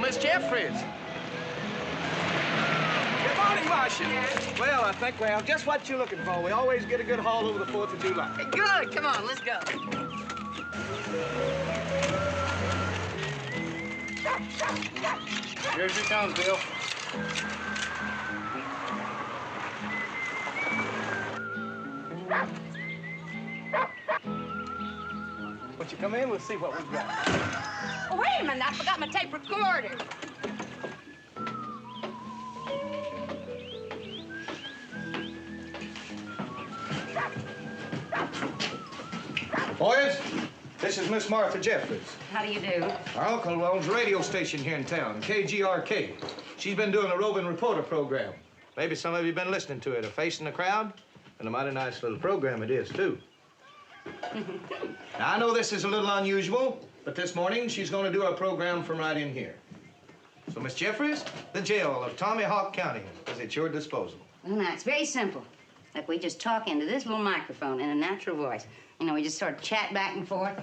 Miss Jeffries. Good morning, Marcia. Well, I think we have just what you're looking for. We always get a good haul over the 4th of July. Good. Come on, let's go. Here she comes, Bill. Won't you come in? We'll see what we've got. Oh, wait a minute, I forgot my tape recorder. Boys, this is Miss Martha Jeffries. How do you do? Our uncle owns a radio station here in town, KGRK. She's been doing a roving reporter program. Maybe some of you been listening to it, A Face in the Crowd. And a mighty nice little program it is, too. Now, I know this is a little unusual, but this morning she's going to do a program from right in here. So, Miss Jeffries, the jail of Tommy Hawk County is at your disposal. Well, now, it's very simple. Like, we just talk into this little microphone in a natural voice. You know, we just sort of chat back and forth.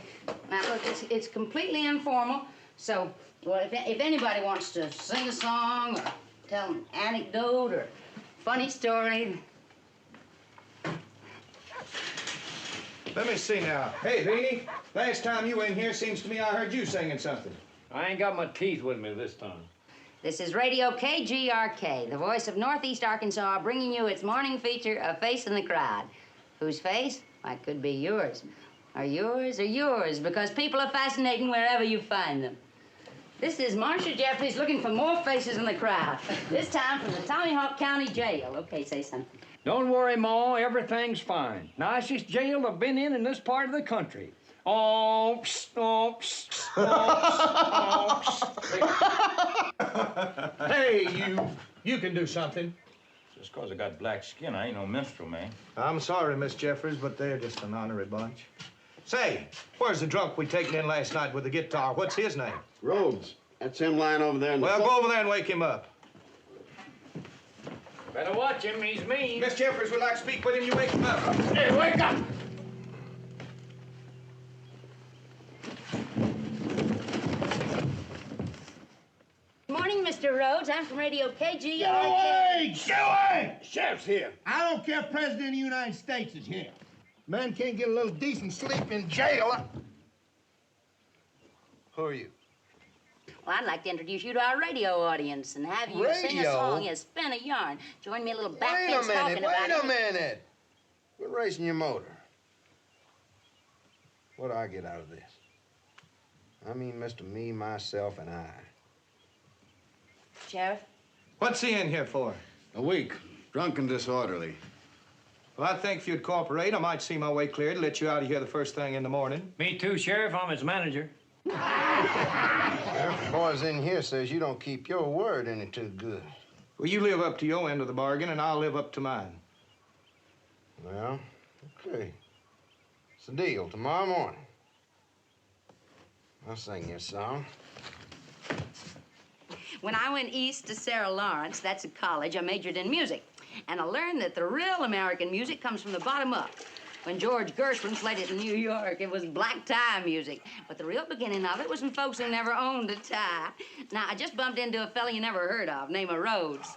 Now, look, it's completely informal. So, well, if anybody wants to sing a song or tell an anecdote or funny story. Let me see now. Hey, Beanie, last time you were in here, seems to me I heard you singing something. I ain't got my teeth with me this time. This is Radio KGRK, the voice of Northeast Arkansas, bringing you its morning feature, A Face in the Crowd. Whose face? Why, could be yours. Or yours, or yours, because people are fascinating wherever you find them. This is Marcia Jeffries looking for more faces in the crowd. This time from the Tommy Hawk County Jail. Okay, say something. Don't worry, Ma, everything's fine. Nicest jail I've been in this part of the country. Oh, Hey, you can do something. Just 'cause I got black skin, I ain't no minstrel, man. I'm sorry, Miss Jeffries, but they're just an honorary bunch. Say, where's the drunk we taken in last night with the guitar? What's his name? Rhodes. That's him lying over there in the... Well, go over there and wake him up. better watch him, he's mean. Miss Jeffries would like to speak with him. You wake him up. Hey, wake up! Morning, Mr. Rhodes. I'm from Radio KGRK. Get away! Get away! Sheriff's here. I don't care if President of the United States is here. Man can't get a little decent sleep in jail. Who are you? Well, I'd like to introduce you to our radio audience and have you sing a Radio? song. Yes, spin a yarn. Join me a little Wait backbench a talking minute, about wait it. a minute. Quit racing your motor. What do I get out of this? I mean, Mr. Me, myself, and I. Sheriff? What's he in here for? A week. Drunk and disorderly. Well, I think if you'd cooperate, I might see my way clear to let you out of here the first thing in the morning. Me too, Sheriff. I'm his manager. Sheriff, the boys in here says you don't keep your word any too good. Well, you live up to your end of the bargain, and I'll live up to mine. Well, okay. It's the deal. Tomorrow morning. I'll sing you a song. When I went east to Sarah Lawrence, that's a college, I majored in music. And I learned that the real American music comes from the bottom up. When George Gershwin played it in New York, it was black tie music. But the real beginning of it was from folks who never owned a tie. Now, I just bumped into a fella you never heard of, named Rhodes.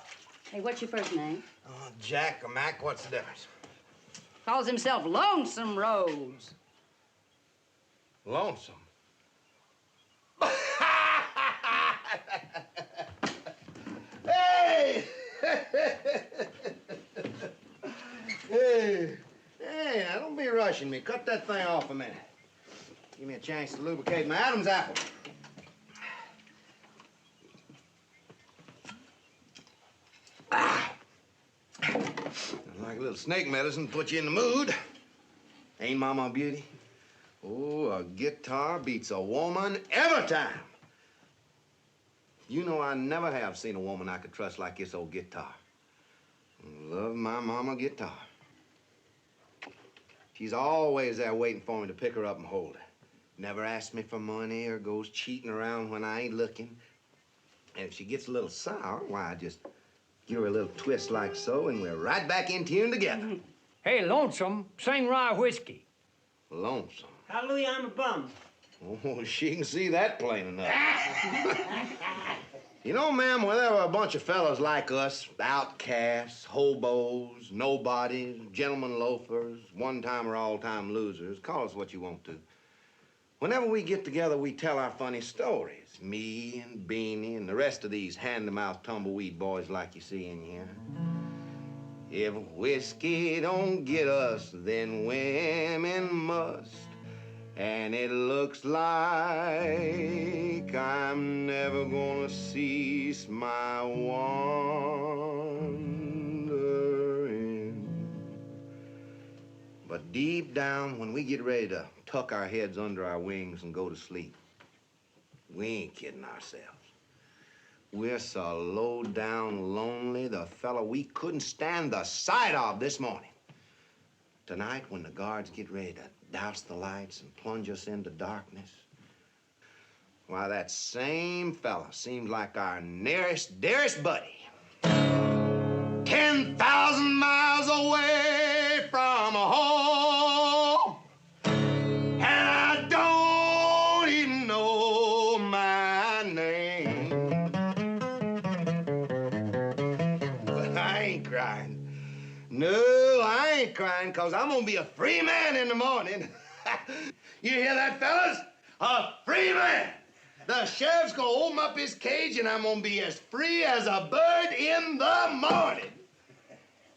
Hey, what's your first name? Oh, Jack or Mac, what's the difference? Calls himself Lonesome Rhodes. Lonesome. Hey! Hey! Hey, now don't be rushing me. Cut that thing off a minute. Give me a chance to lubricate my Adam's apple. Ah! Like a little snake medicine, put you in the mood. Ain't Mama a beauty? Oh, a guitar beats a woman every time. You know I never have seen a woman I could trust like this old guitar. Love my mama guitar. She's always there waiting for me to pick her up and hold her. Never asks me for money or goes cheating around when I ain't looking. And if she gets a little sour, why, I just give her a little twist like so, and we're right back in tune together. Hey, Lonesome, sing Rye Whiskey. Lonesome. Hallelujah, I'm a bum. Oh, she can see that plain enough. You know, ma'am, when there were a bunch of fellas like us, outcasts, hobos, nobodies, gentlemen loafers, one-time or all-time losers, call us what you want to. Whenever we get together, we tell our funny stories. Me and Beanie and the rest of these hand-to-mouth tumbleweed boys like you see in here. If whiskey don't get us, then women must. And it looks like I'm never gonna cease my wandering. But deep down, when we get ready to tuck our heads under our wings and go to sleep, we ain't kidding ourselves. We're so low down lonely, the fella we couldn't stand the sight of this morning. Tonight, when the guards get ready to douse the lights and plunge us into darkness, why, that same fella seems like our nearest, dearest buddy. 10,000 miles away from home, and I don't even know my name. But I ain't crying. No, I ain't crying, because I'm going to be a free man in the morning. You hear that, fellas? A free man. The sheriff's going to open up his cage, and I'm going to be as free as a bird in the morning.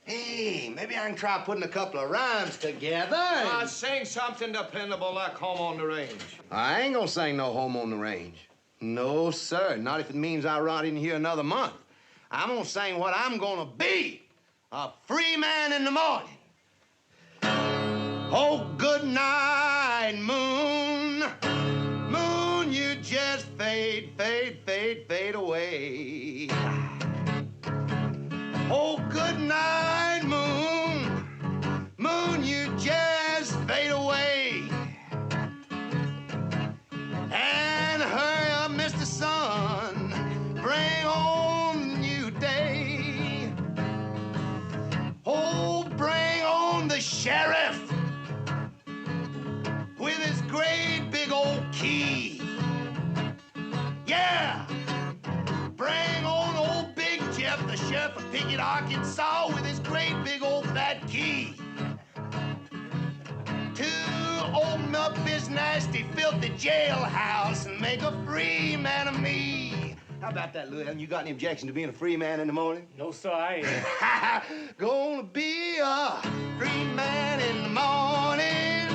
Hey, maybe I can try putting a couple of rhymes together. Sing something dependable like Home on the Range. I ain't going to sing no Home on the Range. No, sir. Not if it means I rot in here another month. I'm going to sing what I'm going to be. A free man in the morning. Oh, good night, moon. Moon, you just fade, fade, fade, fade away. Oh, good night, moon. Moon, you just fade away. And hurry up, Mr. Sun. Bring on new day. Oh, bring on the sheriff with his great big old key. Yeah! Bring on old Big Jeff, the sheriff of Pickett, Arkansas, with his great big old fat key. To open up his nasty, filthy jailhouse and make a free man of me. How about that, Lou? Haven't you got any objection to being a free man in the morning? No, sir, I ain't. Gonna be a free man in the morning.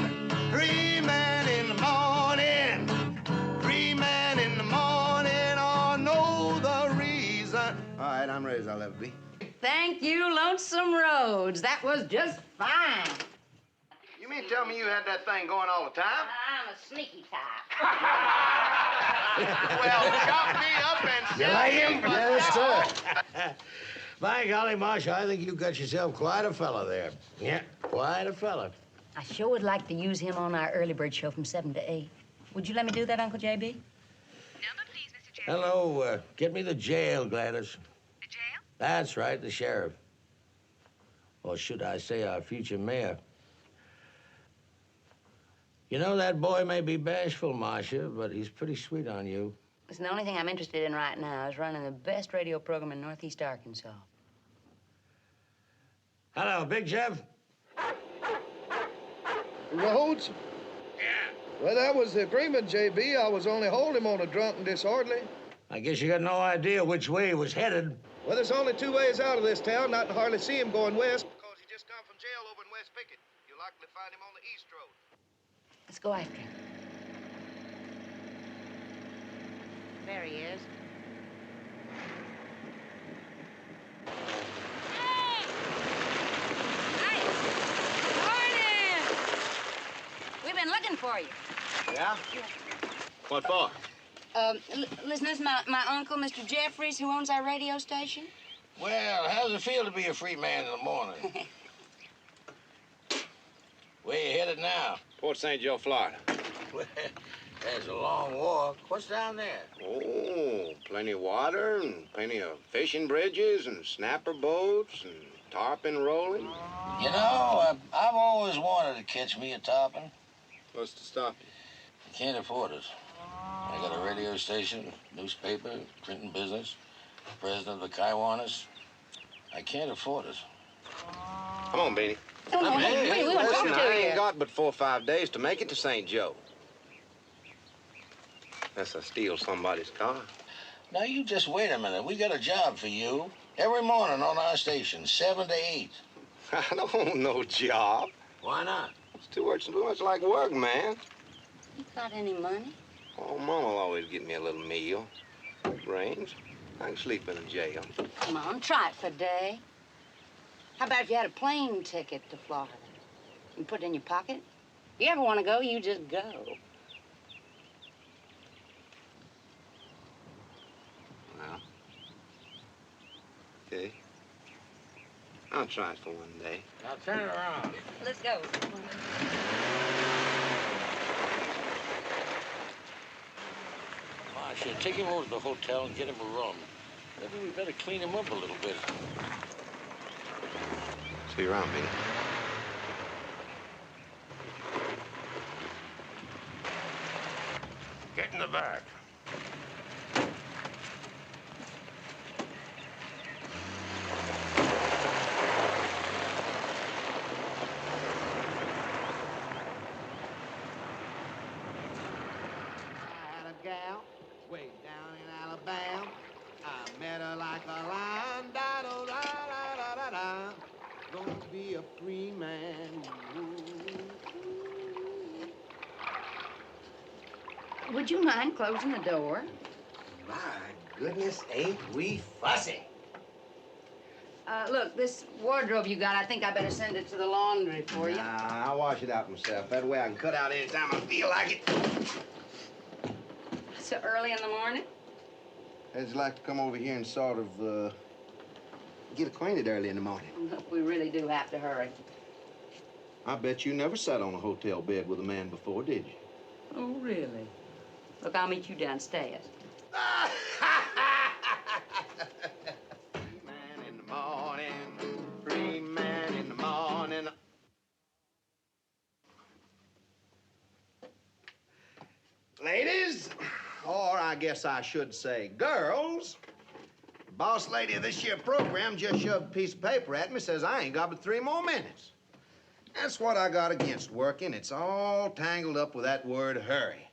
Free man in the morning. Free man in the morning. I know the reason. All right, I'm ready as I'll ever be. Thank you, Lonesome Rhodes. That was just fine. You mean tell me you had that thing going all the time? I'm a sneaky type. Well, chop me up and You like him? Yes, sir. By golly, Marshal, I think you got yourself quite a fella there. Yeah, quite a fella. I sure would like to use him on our early bird show from 7 to 8. Would you let me do that, Uncle J.B.? Number, please, Mr. J. Hello, get me the jail, Gladys. The jail? That's right, the sheriff. Or should I say our future mayor. You know, that boy may be bashful, Marcia, but he's pretty sweet on you. Listen, the only thing I'm interested in right now is running the best radio program in Northeast Arkansas. Hello, Big Jeff. Rhodes? Yeah. Well, that was the agreement, J.B. I was only holding him on a drunk and disorderly. I guess you got no idea which way he was headed. Well, there's only two ways out of this town. Not to hardly see him going west. Because he just come from jail over in West Pickett. You'll likely find him on the east road. Let's go after him. There he is. Hey! Morning! We've been looking for you. Yeah? What for? Listen, this is my uncle, Mr. Jeffries, who owns our radio station. Well, how's it feel to be a free man in the morning? Where you headed now? Port St. Joe, Florida. Well, that's a long walk. What's down there? Oh, plenty of water and plenty of fishing bridges and snapper boats and tarpon rolling. You know, I've always wanted to catch me a tarpon. What's to stop you? I can't afford it. I got a radio station, newspaper, printing business. President of the Kiwanis. I can't afford it. Come on, Beanie. No, no, we want to talk Listen, to I you. ain't got but 4 or 5 days to make it to St. Joe. Unless I steal somebody's car. Now, you just wait a minute. We got a job for you. Every morning on our station, 7 to 8. I don't want no job. Why not? It's too much like work, man. You got any money? Oh, Moma'll always get me a little meal. Brains. I can sleep in a jail. Come on, try it for a day. How about if you had a plane ticket to Florida? You put it in your pocket? You ever want to go, you just go. Well, okay. I'll try it for one day. Now, turn it around. Let's go. Marcia, take him over to the hotel and get him a room. Maybe we better clean him up a little bit. See you around, Beanie. Get in the back. I had a gal way down in Alabama. I met her like a lion. Da-do-da-da-da-da-da. Gonna be a free man. Would you mind closing the door? My goodness, ain't we fussy? Look, this wardrobe you got, I think I better send it to the laundry for you. Nah, I'll wash it out myself. That way I can cut out any time I feel like it. So early in the morning? How'd you like to come over here and sort of, get acquainted early in the morning? Look, we really do have to hurry. I bet you never sat on a hotel bed with a man before, did you? Oh, really? Look, I'll meet you downstairs. Man in the morning, free man in the morning. Ladies, or I guess I should say girls, the boss lady of this year program just shoved a piece of paper at me, says I ain't got but 3 more minutes. That's what I got against working. It's all tangled up with that word hurry.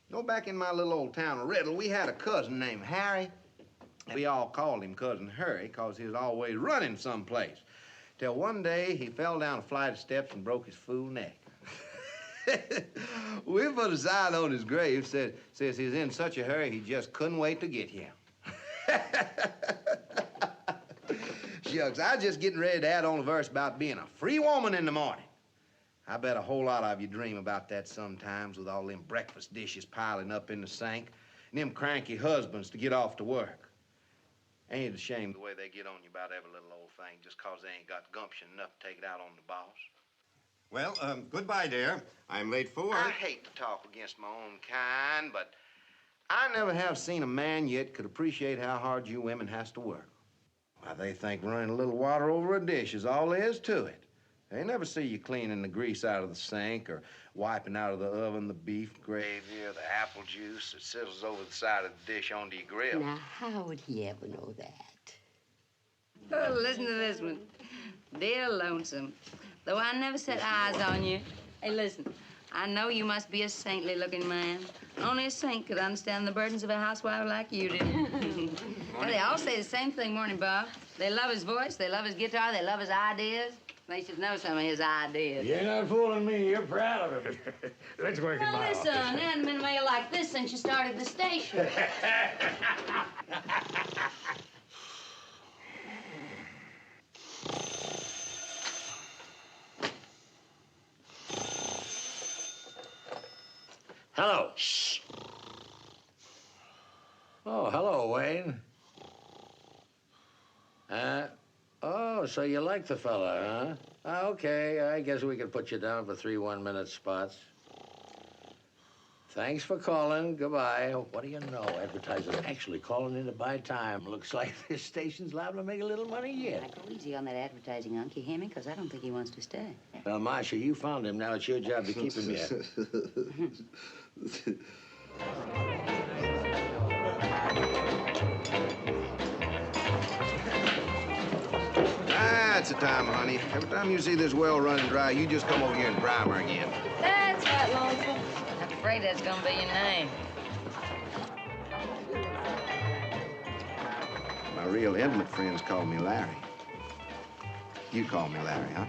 You know, back in my little old town of Riddle, we had a cousin named Harry. We all called him Cousin Harry because he was always running someplace. Till one day he fell down a flight of steps and broke his fool neck. We put a sign on his grave, says he was in such a hurry he just couldn't wait to get here. Shucks, I was just getting ready to add on a verse about being a free woman in the morning. I bet a whole lot of you dream about that sometimes with all them breakfast dishes piling up in the sink and them cranky husbands to get off to work. Ain't it a shame the way they get on you about every little old thing just 'cause they ain't got gumption enough to take it out on the boss? Well, goodbye, dear. I'm late for work. I hate to talk against my own kind, but I never have seen a man yet could appreciate how hard you women has to work. Why, they think running a little water over a dish is all there is to it. They never see you cleaning the grease out of the sink or wiping out of the oven the beef gravy or the apple juice that sizzles over the side of the dish onto your grill. Now, how would he ever know that? Oh, listen to this one. Dear Lonesome, though I never set eyes on you. Hey, listen, I know you must be a saintly-looking man. Only a saint could understand the burdens of a housewife like you do. Well, they all say the same thing, morning, Bob. They love his voice, they love his guitar, they love his ideas. They should know some of his ideas. You're not fooling me. You're proud of him. Let's work it Well, out. listen, it hadn't been made like this since you started the station. Hello. Shh. Oh, hello, Wayne. Oh, so you like the fella, huh? Okay, I guess we could put you down for 3 one-minute spots. Thanks for calling. Goodbye. What do you know? Advertisers actually calling in to buy time. Looks like this station's liable to make a little money yet. Now, go easy on that advertising, Unc. You hear me? Because I don't think he wants to stay. Well, Marcia, you found him. Now it's your job to keep him here. That's the time, honey. Every time you see this well running dry, you just come over here and prime her again. That's right, Lonesome. I'm afraid that's gonna be your name. My real intimate friends call me Larry. You call me Larry, huh?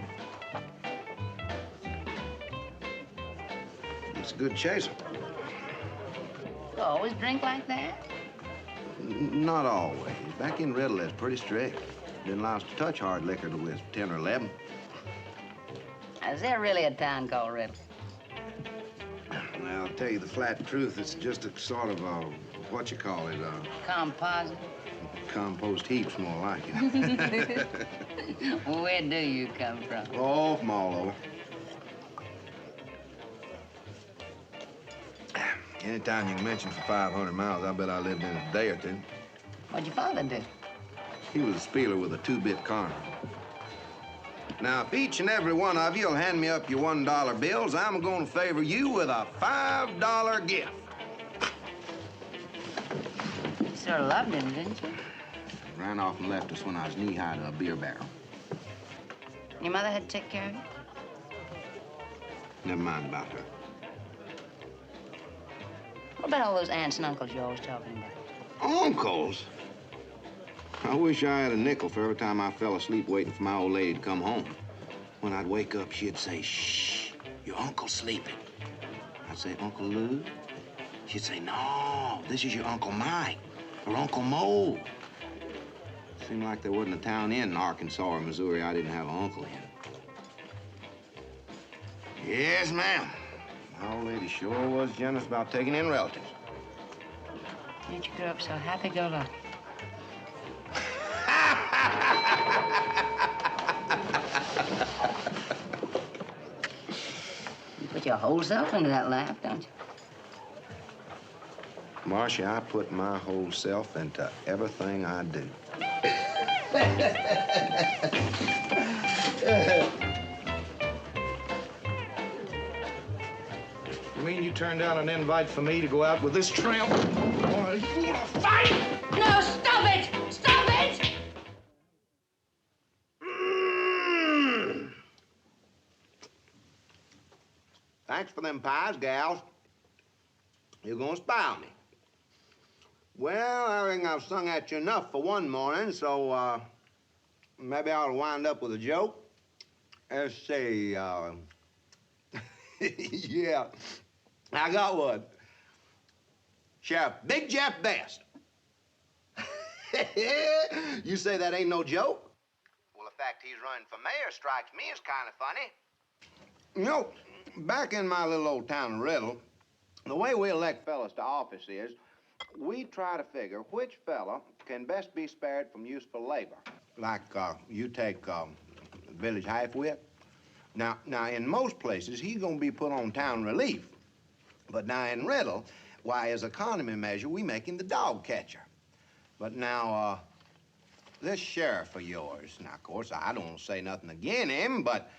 It's a good chaser. You always drink like that? Not always. Back in Riddle, that's pretty strict. Didn't allow us to touch hard liquor till we was 10 or 11. Is there really a town called Riddle? Well, I'll tell you the flat truth. It's just a sort of what you call it, Composite? compost heaps, more like it. Where do you come from? Oh, from all over. Anytime you can mention for 500 miles, I bet I lived in a day or two. What'd your father do? He was a spieler with a 2-bit corner. Now, if each and every one of you will hand me up your $1 bills, I'm going to favor you with a $5 gift. You sort of loved him, didn't you? Ran off and left us when I was knee-high to a beer barrel. Your mother had to take care of you? Never mind about her. What about all those aunts and uncles you're always talking about? Uncles? I wish I had a nickel for every time I fell asleep waiting for my old lady to come home. When I'd wake up, she'd say, "Shh, your uncle's sleeping." I'd say, "Uncle Lou?" She'd say, "No, this is your Uncle Mike or Uncle Mo." Seemed like there wasn't a town in Arkansas or Missouri I didn't have an uncle in. Yes, ma'am. My old lady sure was generous about taking in relatives. Didn't you grow up so happy-go-lucky? You put your whole self into that laugh, don't you? Marcia, I put my whole self into everything I do. You mean you turned down an invite for me to go out with this tramp? Oh, you wanna fight? No, stop it! Stop it! Thanks for them pies, gals. You're gonna spy on me. Well, I reckon I've sung at you enough for one morning, so, maybe I ought to wind up with a joke. Let's see, yeah, I got one. Sheriff Big Jeff Best. You say that ain't no joke? Well, the fact he's running for mayor strikes me as kind of funny. You know, back in my little old town of Riddle, the way we elect fellas to office is we try to figure which fella can best be spared from useful labor. Like, you take village half-wit. Now, in most places, he's gonna be put on town relief. But now in Riddle, why, as economy measure, we make him the dog catcher. But now, this sheriff of yours, now, of course, I don't say nothing against him, but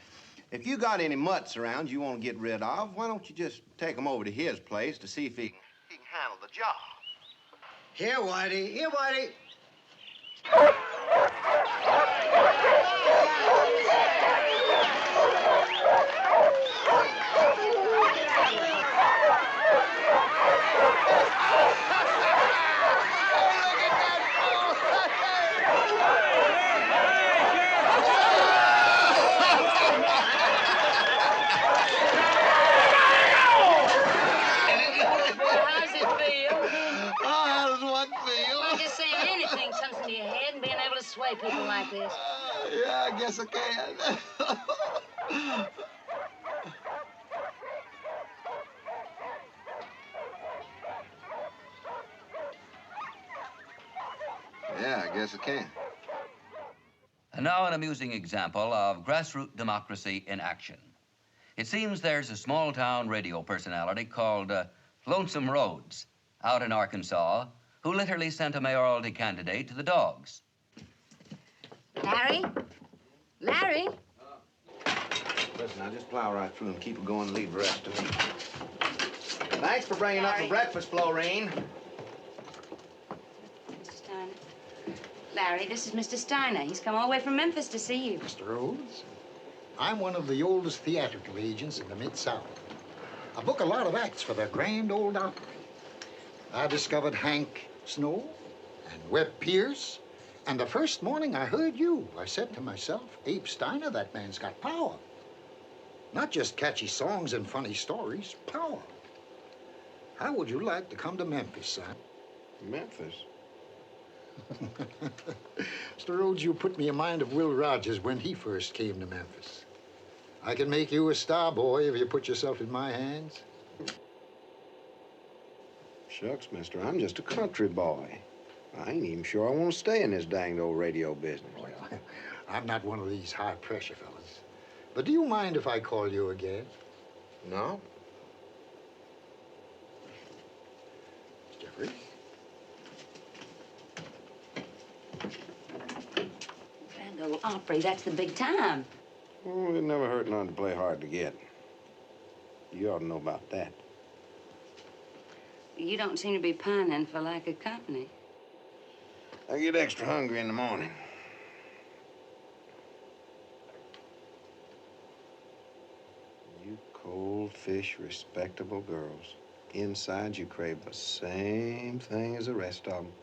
if you got any mutts around you want to get rid of, why don't you just take them over to his place to see if he can handle the job? Here, Whitey. Here, Whitey. Sway people like this. Yeah, I guess I can. Yeah, I guess I can. And now an amusing example of grassroots democracy in action. It seems there's a small-town radio personality called Lonesome Rhodes out in Arkansas who literally sent a mayoralty candidate to the dogs. Larry? Larry? Listen, I'll just plow right through and keep it going and leave the rest to me. Thanks for bringing up the breakfast, Florine. Mr. Steiner? Larry, this is Mr. Steiner. He's come all the way from Memphis to see you. Mr. Rhodes, I'm one of the oldest theatrical agents in the Mid-South. I book a lot of acts for the Grand Ole Opry. I discovered Hank Snow and Webb Pierce, and the first morning I heard you, I said to myself, Abe Steiner, that man's got power. Not just catchy songs and funny stories, power. How would you like to come to Memphis, son? Memphis? Mr. Rhodes, you put me in mind of Will Rogers when he first came to Memphis. I can make you a star boy if you put yourself in my hands. Shucks, mister, I'm just a country boy. I ain't even sure I want to stay in this danged old radio business. Well, I'm not one of these high-pressure fellas. But do you mind if I call you again? No? Jeffrey? Grand Ole Opry, that's the big time. Well, it never hurt none to play hard to get. You ought to know about that. You don't seem to be pining for lack of company. I get extra hungry in the morning. You cold fish, respectable girls. Inside, you crave the same thing as the rest of them.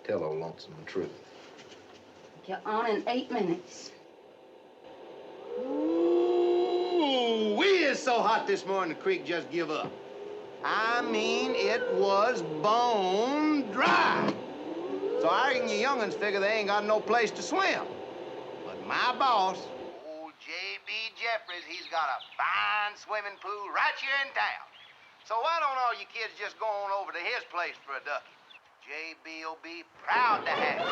Tell old Lonesome the truth. You're on in 8 minutes. Ooh, we is so hot this morning the creek just give up. I mean, it was bone dry. So I reckon you young'uns figure they ain't got no place to swim. But my boss, old J.B. Jeffries, he's got a fine swimming pool right here in town. So why don't all you kids just go on over to his place for a ducky? J.B. will be proud to have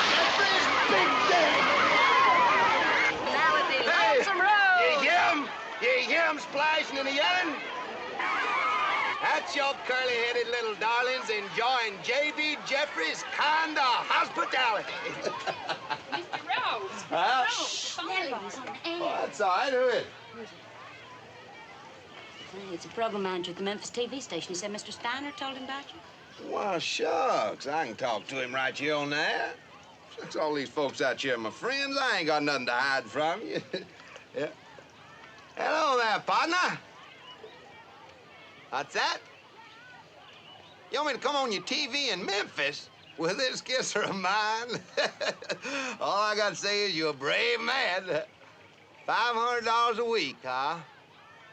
Jeffries, big day! Now at the Lonesome Road! You hear him? You hear him splashing and yelling? That's your curly-headed little darlings enjoying J.B. Jeffries' kind of hospitality. Mr. Rhodes. Huh? Nelly's on air. Oh, that's all right. Who is? Hey, it's a program manager at the Memphis TV station. He said Mr. Steiner told him about you. Well, shucks. I can talk to him right here on there. Since all these folks out here are my friends, I ain't got nothing to hide from you. Yeah. Hello there, partner. What's that? You want me to come on your TV in Memphis with this kisser of mine? All I got to say is you're a brave man. $500 a week, huh?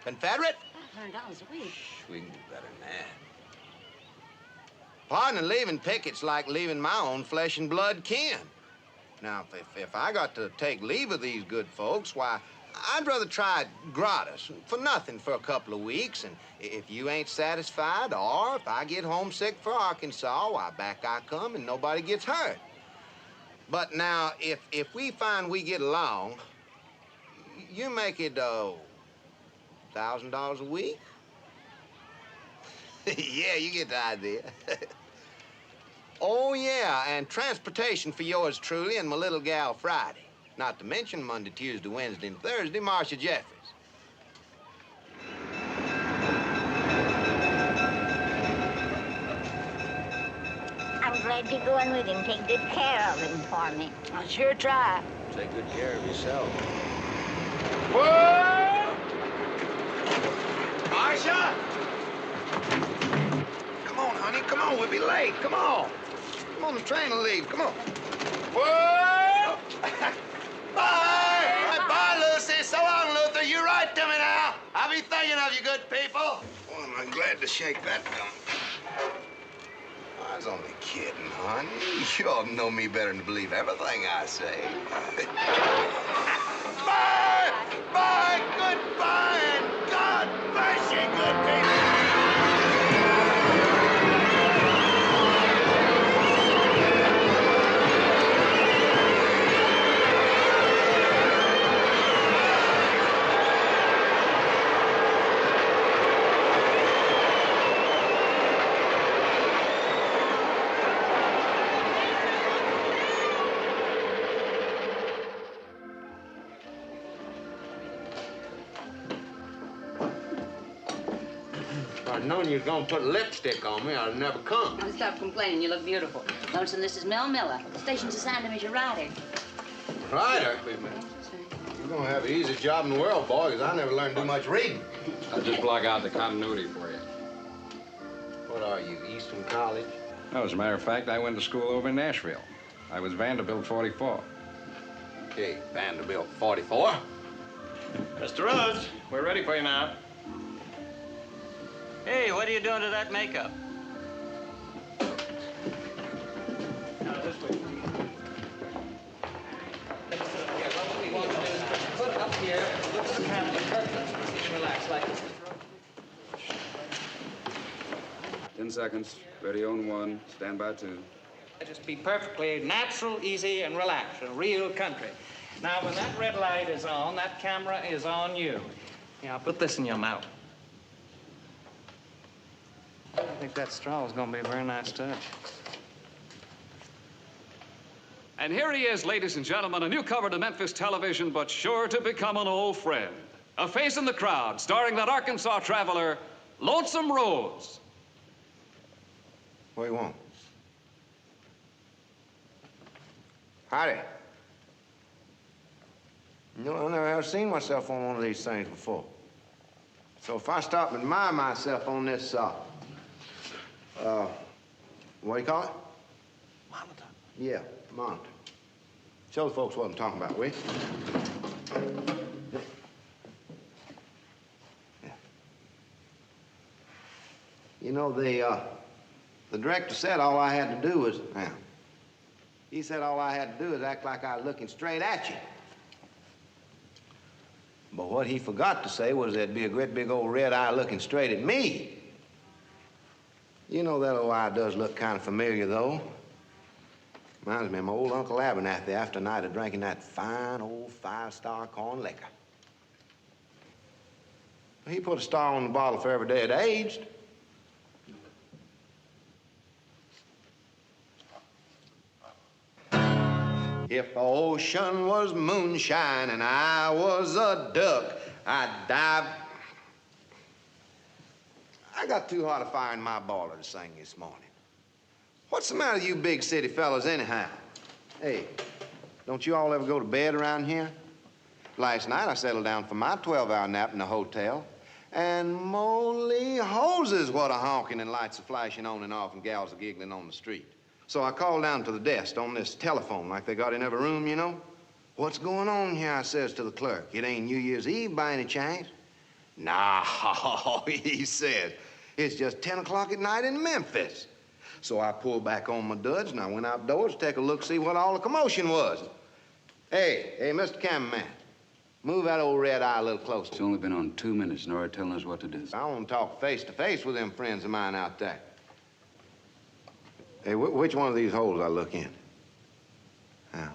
Confederate? $500 a week. We can do better than that. Partner, leaving Pickett's like leaving my own flesh and blood kin. Now, if I got to take leave of these good folks, why, I'd rather try it gratis, for nothing for a couple of weeks, and if you ain't satisfied, or if I get homesick for Arkansas, why, back I come and nobody gets hurt. But now, if we find we get along, you make it, $1,000 a week? Yeah, you get the idea. Oh, yeah, and transportation for yours truly and my little gal Friday. Not to mention Monday, Tuesday, Wednesday, and Thursday, Marcia Jeffries. I'm glad you're going with him. Take good care of him for me. I'll sure try. Take good care of yourself. Whoa! Marcia! Come on, honey, come on, we'll be late, come on. Come on, the train will leave, come on. Whoa! Bye! Bye, Lucy. So long, Luther. You write to me now. I'll be thinking of you, good people. Well, I'm glad to shake that gum. I was only kidding, honey. You all know me better than to believe everything I say. Bye! Bye! Goodbye! And God bless you, good people. known you was gonna put lipstick on me, I'd never come. Now, stop complaining. You look beautiful. Lonesome, this is Mel Miller. The station's assigned him as your rider. Ryder? You're gonna have the easiest job in the world, boy, because I never learned to do much reading. I'll just block out the continuity for you. What are you, Eastern College? No, as a matter of fact, I went to school over in Nashville. I was Vanderbilt 44. Okay, Vanderbilt 44. Mr. Rhodes, we're ready for you now. Hey, what are you doing to that makeup? Now, this way. What we want to do is put your foot up here, look at the camera, perfect. Relax like this. 10 seconds. Ready on 1. Stand by 2. Just be perfectly natural, easy, and relaxed. A real country. Now, when that red light is on, that camera is on you. Now, put this in your mouth. I think that straw is going to be a very nice touch. And here he is, ladies and gentlemen, a newcomer to Memphis television, but sure to become an old friend. A face in the crowd, starring that Arkansas traveler, Lonesome Rhodes. What do you want? Howdy. You know, I've never ever seen myself on one of these things before. So if I stop and admire myself on this, what do you call it? Monitor. Yeah, monitor. Show the folks what I'm talking about, will you? Yeah. You know, the director said all I had to do was, he said all I had to do is act like I was looking straight at you. But what he forgot to say was there'd be a great big old red eye looking straight at me. You know that old eye does look kind of familiar, though. Reminds me of my old Uncle Abernathy after a night of drinking that fine old 5-star corn liquor. He put a star on the bottle for every day it aged. If the ocean was moonshine and I was a duck, I'd dive. I got too hot a fire in my boiler to sing this morning. What's the matter with you big city fellas anyhow? Hey, don't you all ever go to bed around here? Last night I settled down for my 12-hour nap in the hotel, and moly hoses, what a honking and lights are flashing on and off and gals are giggling on the street. So I called down to the desk on this telephone like they got in every room, you know. What's going on here, I says to the clerk. It ain't New Year's Eve by any chance? Nah, he said. It's just 10 o'clock at night in Memphis. So I pulled back on my duds and I went outdoors to take a look, see what all the commotion was. Hey, Mr. Cameraman, move that old red eye a little closer. It's only been on 2 minutes, Nora telling us what to do. I want to talk face to face with them friends of mine out there. Hey, which one of these holes I look in? Now,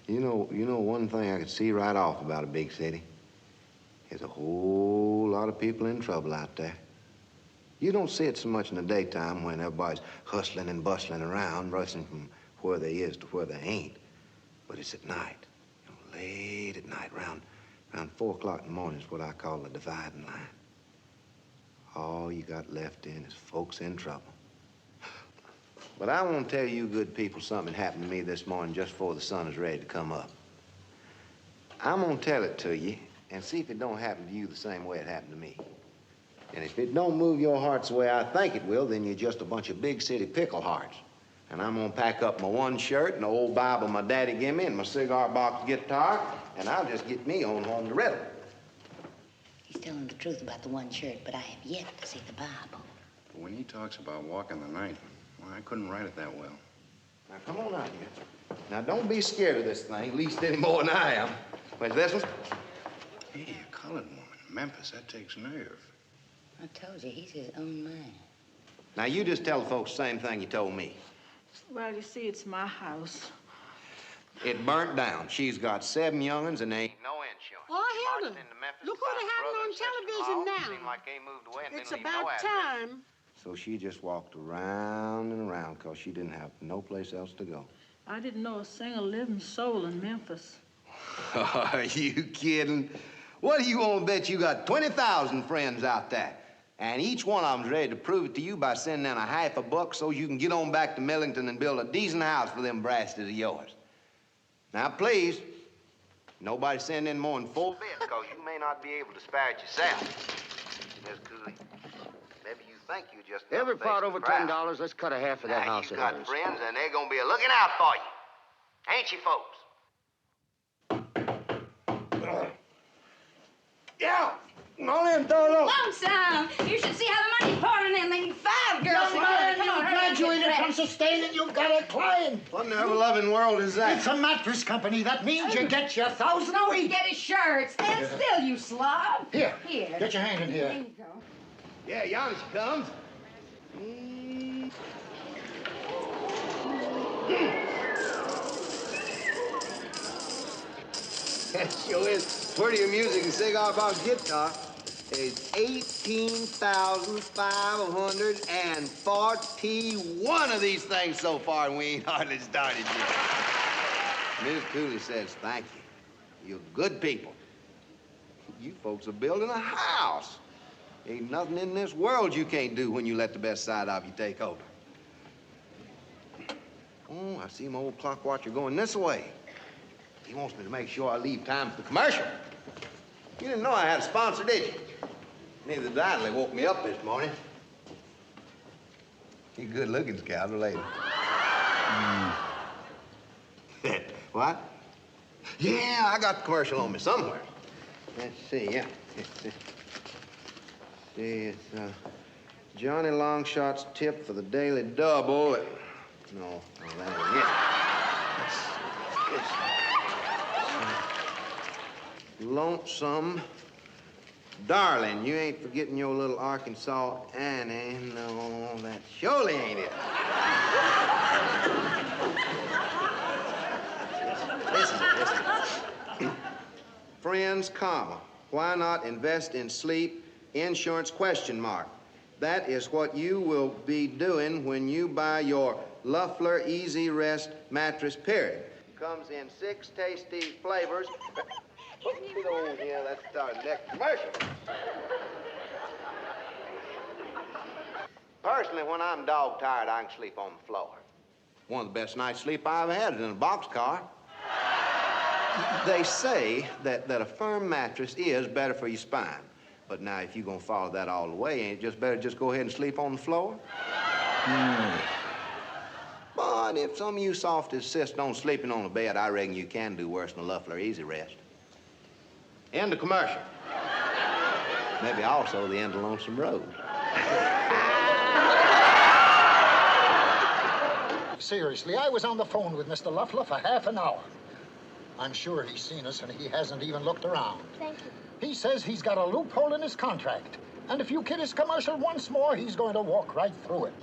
you know one thing I could see right off about a big city? There's a whole lot of people in trouble out there. You don't see it so much in the daytime when everybody's hustling and bustling around, rushing from where they is to where they ain't. But it's at night, late at night, around 4 o'clock in the morning is what I call the dividing line. All you got left in is folks in trouble. But I want to tell you good people something happened to me this morning just before the sun is ready to come up. I'm going to tell it to you and see if it don't happen to you the same way it happened to me. And if it don't move your hearts the way I think it will, then you're just a bunch of big city pickle hearts. And I'm going to pack up my one shirt and the old Bible my daddy gave me and my cigar box guitar, and I'll just get me on home to Riddle. He's telling the truth about the one shirt, but I have yet to see the Bible. But when he talks about walking the night, well, I couldn't write it that well. Now, come on out here. Now, don't be scared of this thing, at least any more than I am. Where's this one? Hey, a colored woman in Memphis, that takes nerve. I told you, he's his own man. Now, you just tell the folks the same thing you told me. Well, you see, it's my house. It burnt down. She's got 7 young'uns and they ain't no insurance. Oh, Hilda, look what happened on television now. Seemed like they moved away and It's didn't leave about no address. time. So she just walked around and around because she didn't have no place else to go. I didn't know a single living soul in Memphis. Are you kidding? What do you want to bet you got 20,000 friends out there? And each one of them's ready to prove it to you by sending in $50 so you can get on back to Millington and build a decent house for them brasses of yours. Now, please, nobody send in more than 4 bits, because you may not be able to spare it yourself. Miss Cooley, maybe you think you just... Every part over $10, let's cut a half of that house you of got hers. friends, and they're gonna be looking out for you. Ain't you, folks? Yeah! No, them Dolo. Lonesome! You should see how the money's pouring in. They need 5 girls. Young man, Come on, you hurry up and get graduated from dressed. sustaining, you've got a client. What in the ever-loving world is that? It's a mattress company. That means you get your 1,000 a Don't week. forget his shirt. Stand still, you slob. Here, Here. get your hand in here. There you go. Yeah, yonder she comes. That sure is pretty amusing to cigar box guitar. It's 18,541 of these things so far, and we ain't hardly started yet. Miss Cooley says thank you. You're good people. You folks are building a house. Ain't nothing in this world you can't do when you let the best side of you take over. Oh, I see my old clock watcher going this way. He wants me to make sure I leave time for the commercial. You didn't know I had a sponsor, did you? Neither did I. They woke me up this morning. You good-looking, Scout, lady. What? Yeah, I got the commercial on me somewhere. Let's see, yeah. See, it's Johnny Longshot's tip for the Daily Double. No, that ain't it. It's Lonesome Darling. You ain't forgetting your little Arkansas Annie. No, that surely ain't it. Listen. Friends, comma. Why not invest in sleep insurance, ? That is what you will be doing when you buy your Luffler Easy Rest mattress, period. Comes in 6 tasty flavors. Oh, yeah, that's our next commercial. Personally, when I'm dog tired, I can sleep on the floor. One of the best nights' sleep I ever had is in a boxcar. They say that a firm mattress is better for your spine. But now, if you're gonna follow that all the way, ain't it just better just go ahead and sleep on the floor? But if some of you softies insist on sleeping on the bed, I reckon you can do worse than a Luffler Easy Rest. End of commercial. Maybe also the end of Lonesome Road. Seriously, I was on the phone with Mr. Luffler for half an hour. I'm sure he's seen us, and he hasn't even looked around. Thank you. He says he's got a loophole in his contract, and if you kid his commercial once more, he's going to walk right through it.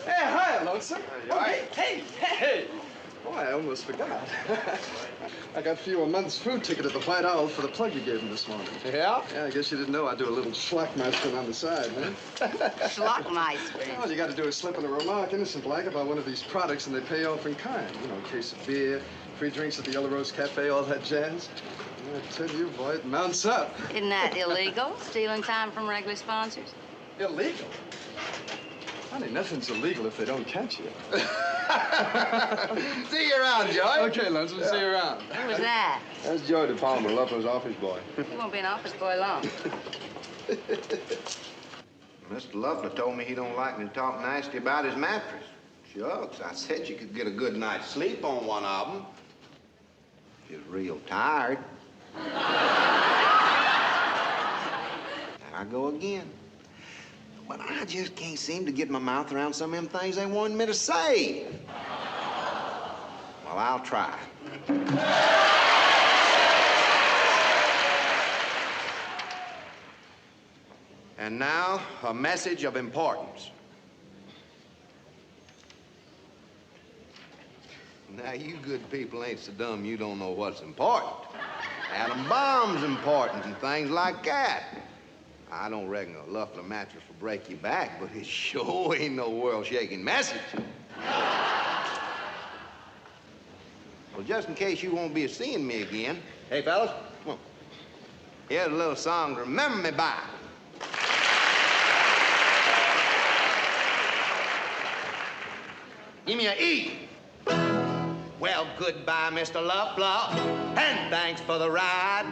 Hey, hi, Lonesome. Hey. Hey. Boy, I almost forgot. I got for you a month's food ticket at the White Owl for the plug you gave him this morning. Yeah? Yeah, I guess you didn't know I do a little schlockmeistering on the side, huh? Schlockmeister. All you got to do is slip in a remark, innocent-like, about one of these products, and they pay off in kind. You know, a case of beer, free drinks at the Yellow Rose Cafe, all that jazz. I tell you, boy, it mounts up. Isn't that illegal? Stealing time from regular sponsors? Illegal? Honey, nothing's illegal if they don't catch you. See you around, Joy. Okay, Lonesome, see you around. Who was that? That's Joy DePalmer, Luffler's office boy. He won't be an office boy long. Mr. Luffler told me he don't like me to talk nasty about his mattress. Shucks, I said you could get a good night's sleep on one of them. If you're real tired. There I go again. But I just can't seem to get my mouth around some of them things they wanted me to say. Well, I'll try. And now, a message of importance. Now, you good people ain't so dumb you don't know what's important. Atom bombs important and things like that. I don't reckon a Luffler mattress will break your back, but it sure ain't no world-shaking message. Well, just in case you won't be seeing me again, Hey, fellas. come on. Here's a little song to remember me by. Give me a E. Well, goodbye, Mr. Love, and thanks for the ride.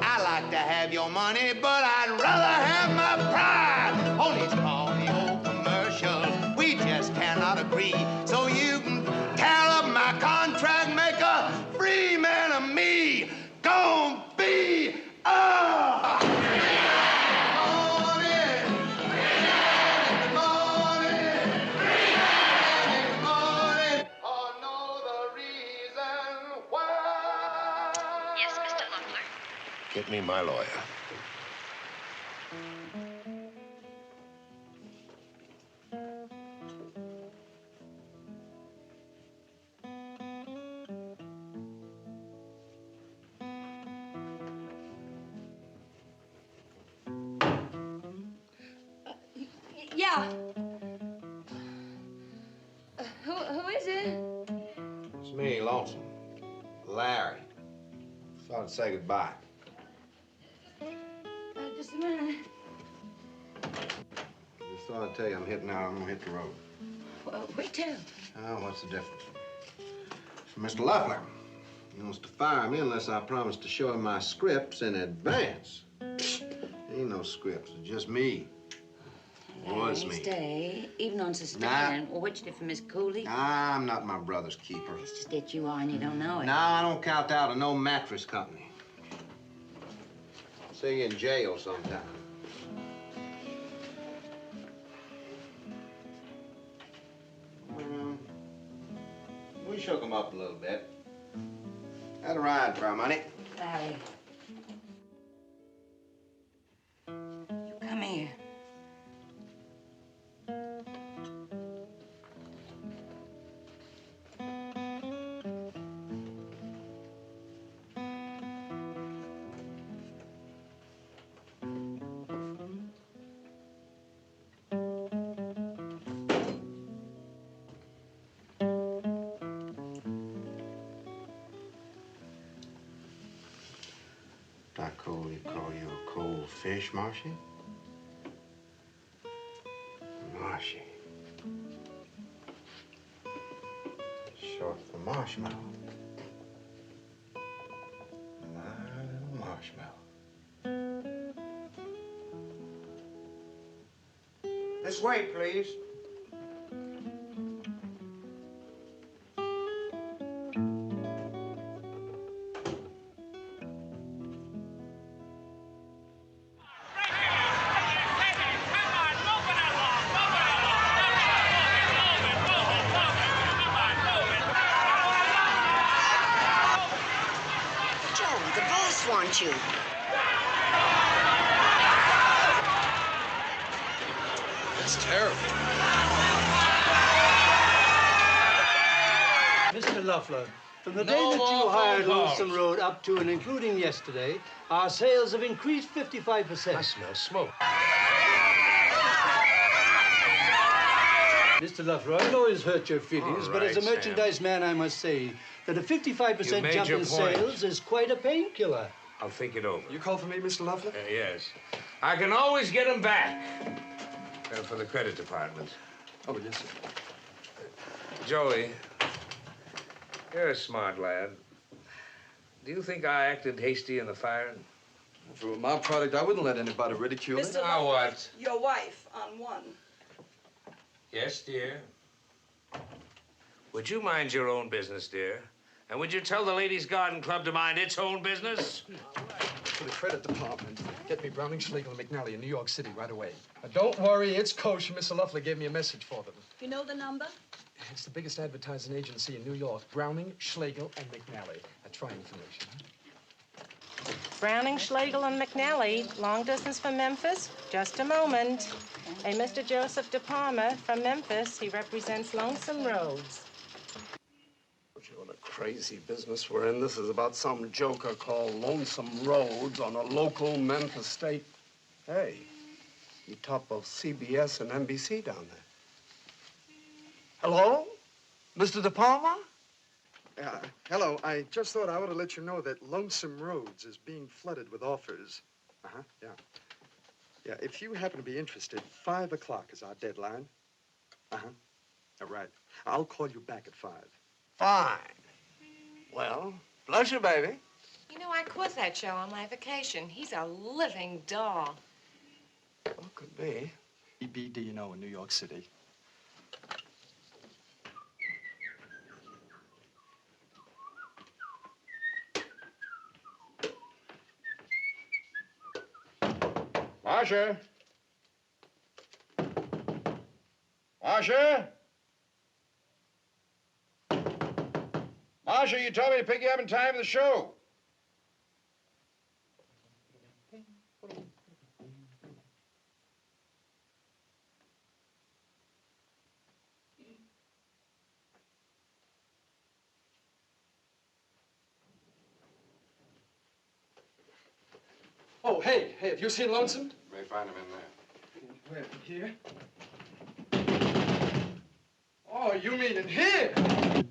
I like to have your money, but I'd rather have my pride. On these corny old commercials, we just cannot agree. So you can tear up my contract, make a free man of me. Gonna be Yes, Mr. Loeffler. Get me my lawyer. Yeah. Who is it? It's me, Lonesome. Larry. Thought I'd say goodbye. Just a minute. Just thought I'd tell you I'm hitting out. I'm gonna hit the road. Where to? Oh, what's the difference? It's for Mr. Loeffler. He wants to fire me unless I promise to show him my scripts in advance. Ain't no scripts. It's just me. Was me. Stay, even on suspicion. Well, which did for Miss Cooley? I'm not my brother's keeper. It's just that you are and you don't know it. No, I don't count out of no mattress company. See you in jail sometime. We shook him up a little bit. Had a ride for our money. Larry. You come here. Not cold, you call you a cold fish, Marcy? Marcy. Short for marshmallow. My little marshmallow. This way, please. Want you. That's terrible. Mr. Loeffler, from the day that you hired Lonesome Road up to and including yesterday, our sales have increased 55%. I smell smoke. Mr. Loeffler, I know it's hurt your feelings, but as a merchandise man, I must say that a 55% jump in sales is quite a painkiller. I'll think it over. You called for me, Mr. Loeffler? Yes. I can always get them back. For the credit department. Oh, yes, sir. Joey, you're a smart lad. Do you think I acted hasty in the firing? For my product, I wouldn't let anybody ridicule it. Now what? Your wife on one. Yes, dear. Would you mind your own business, dear? And would you tell the Ladies' Garden Club to mind its own business? For the credit department, get me Browning, Schlegel, and McNally in New York City right away. Don't worry, it's kosher. Mr. Loeffler gave me a message for them. You know the number? It's the biggest advertising agency in New York. Browning, Schlegel, and McNally. Try information. Browning, Schlegel, and McNally, long distance from Memphis. Just a moment. A Mr. Joseph De Palma from Memphis. He represents Lonesome Roads. What a crazy business we're in. This is about some joker called Lonesome Roads on a local Memphis state. Hey, you top of CBS and NBC down there. Hello? Mr. De Palma? Hello. I just thought I ought to let you know that Lonesome Roads is being flooded with offers. Yeah. Yeah, if you happen to be interested, 5 o'clock is our deadline. All right. I'll call you back at 5. Fine. Well, pleasure, baby. You know, I quit that show on my vacation. He's a living doll. What could be? EBD, in New York City. Marcia? Marcia? Marcia, you told me to pick you up in time for the show. Oh, hey, have you seen Lonesome? You may find him in there. Where, here? Oh, you mean in here?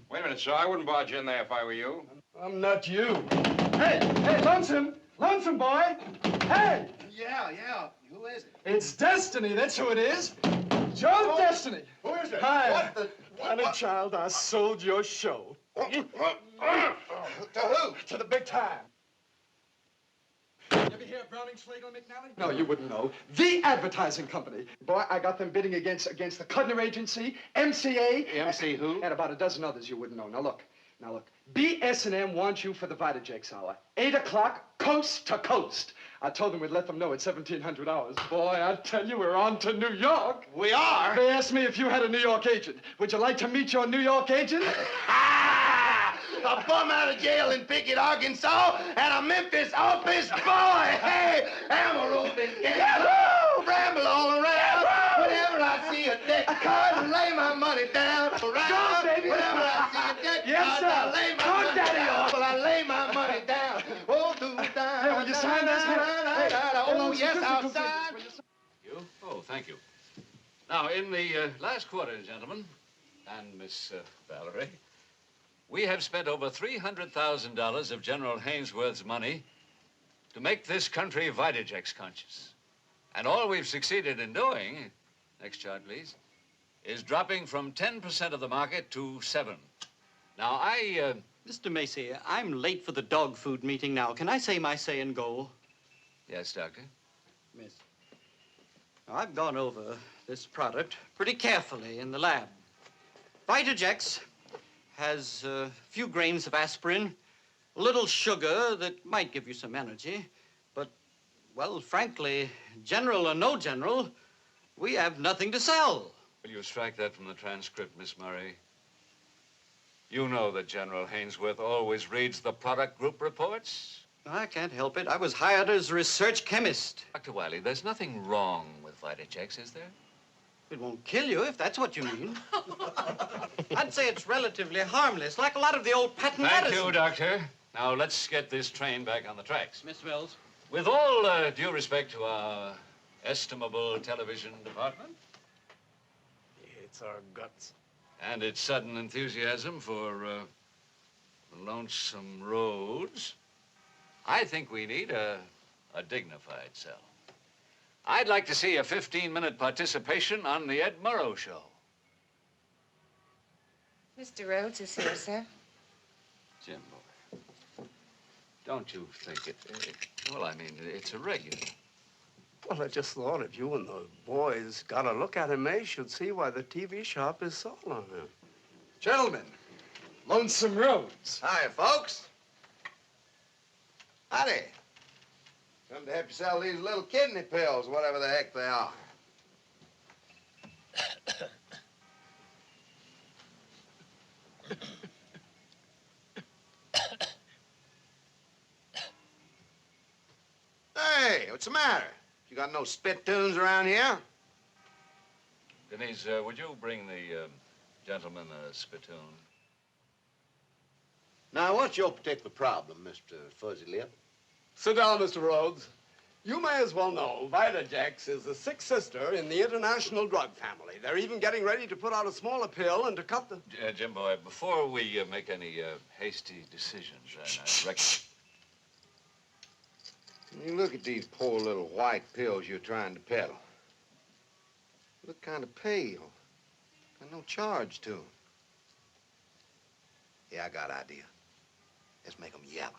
Wait a minute, sir. I wouldn't barge in there if I were you. I'm not you. Hey, Lonesome! Lonesome boy! Hey! Yeah. Who is it? It's Destiny, that's who it is. Joe Destiny. Who is it? Hi. What the... Honey, child, I sold your show. To who? To the big time. You ever hear of Browning, Slagle, McNally? No, you wouldn't know. The advertising company. Boy, I got them bidding against the Cudner Agency, MCA. MC who? And about a dozen others you wouldn't know. Now look. BS&M wants you for the Vitajex hour. 8 o'clock, coast to coast. I told them we'd let them know at 1700 hours. Boy, I tell you, we're on to New York. We are? They asked me if you had a New York agent. Would you like to meet your New York agent? A bum out of jail in Pickett, Arkansas, and a Memphis office boy. Hey, amarope and Yahoo! Ramble all around. Whenever I see a deck card, lay my money down. Around. Go, baby. Whenever I see a deck Yes, card, sir. I lay my money down. Well, I lay my money down. Oh, Hey, will you sign this? Oh, yes, I'll sign. You? Oh, thank you. Now, in the last quarter, gentlemen, and Miss Valerie, we have spent over $300,000 of General Hainsworth's money to make this country Vitajex conscious. And all we've succeeded in doing, next chart, please, is dropping from 10% of the market to 7%. Now, Mr. Macy, I'm late for the dog food meeting now. Can I say my say and go? Yes, Doctor? Miss. Now, I've gone over this product pretty carefully in the lab. Vitajex has a few grains of aspirin, a little sugar that might give you some energy, but, well, frankly, general or no general, we have nothing to sell. Will you strike that from the transcript, Miss Murray? You know that General Hainsworth always reads the product group reports. I can't help it. I was hired as research chemist. Dr. Wiley, there's nothing wrong with Vitajex, is there? It won't kill you, if that's what you mean. I'd say it's relatively harmless, like a lot of the old patent Thank medicine. you, Doctor. Now, let's get this train back on the tracks. Miss Mills. With all due respect to our estimable television department. It's our guts. And its sudden enthusiasm for Lonesome Roads, I think we need a dignified cell. I'd like to see a 15-minute participation on the Ed Murrow Show. Mr. Rhodes is here, sir. Jim, boy, don't you think well, I mean, it's irregular. Well, I just thought if you and the boys got a look at him, they should see why the TV shop is sold on him. Gentlemen, Lonesome Roads. Hi, folks. Howdy. Come to help you sell these little kidney pills, whatever the heck they are. Hey, what's the matter? You got no spittoons around here? Denise, would you bring the gentleman a spittoon? Now, what's your particular problem, Mr. Fuzzy Lip? Sit down, Mr. Rhodes. You may as well know Vitajex is the sixth sister in the international drug family. They're even getting ready to put out a smaller pill and to cut the... Jimbo, before we make any hasty decisions, I reckon... You look at these poor little white pills you're trying to peddle. Look kind of pale. Got no charge to them. Yeah, I got an idea. Let's make them yellow.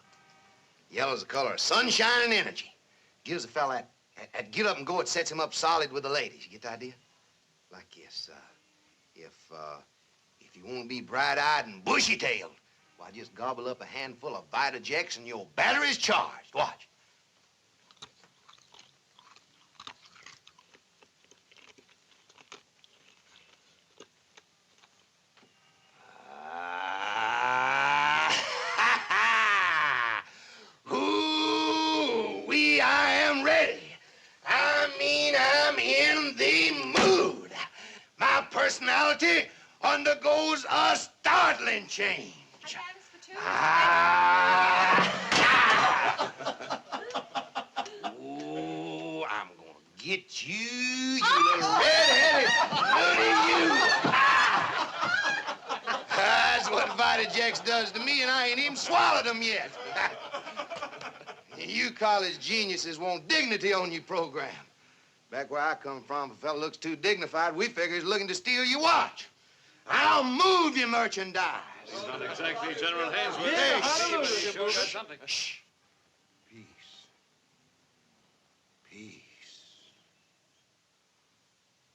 Yellow's the color of sunshine and energy. Gives a fella that get up and go, it sets him up solid with the ladies. You get the idea? Like this, if you want to be bright-eyed and bushy-tailed, why, just gobble up a handful of Vitajex and your battery's charged. Watch. Personality undergoes a startling change. Oh, I'm gonna get you, you little red-headed bloody you. That's what Vitajex does to me, and I ain't even swallowed them yet. You college geniuses want dignity on your program. Back where I come from, if a fella looks too dignified, we figure he's looking to steal your watch. I'll move your merchandise. He's not exactly General Hainsworth. Yeah, Hey, sure got something. Shh. Peace. Peace.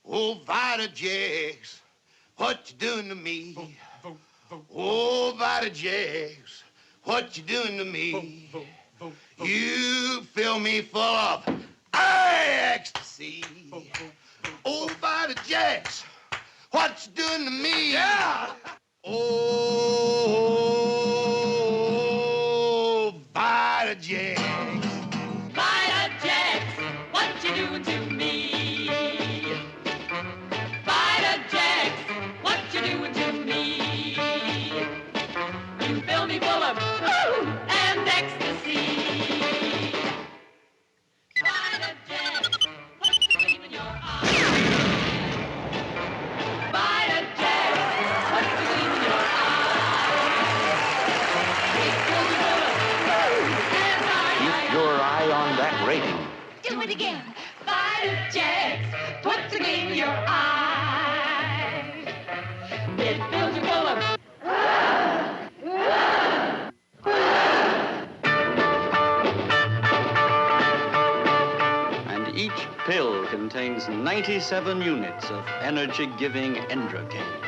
Oh, Vitajex, what you doing to me? Oh, Vitajex, what you doing to me? You fill me full of ecstasy. Oh, Vitajex, what you doing to me? Yeah. Oh, Vitajex. Vitajex, what you doing to me? Vitajex, what you doing to me? You fill me full of and ecstasy. Vitajex, what's the gleam in your eye? Vitajex, what's the gleam in your eye? Keep your eye on that rating. Do it again. Vitajex, what's the gleam in your eye? It fills you full of... And each pill contains 97 units of energy-giving Endracaine.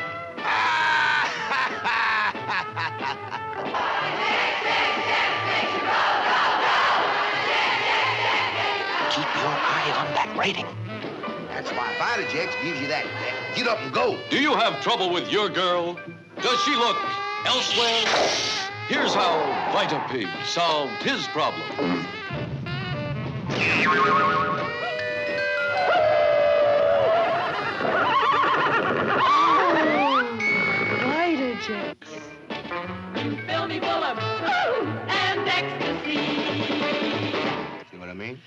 Keep your eye on that rating. That's why Vitajex gives you that get up and go. Do you have trouble with your girl? Does she look elsewhere? Here's how Vita-Pig solved his problem. Vitajex. You fill me full of and ecstasy. See what I mean?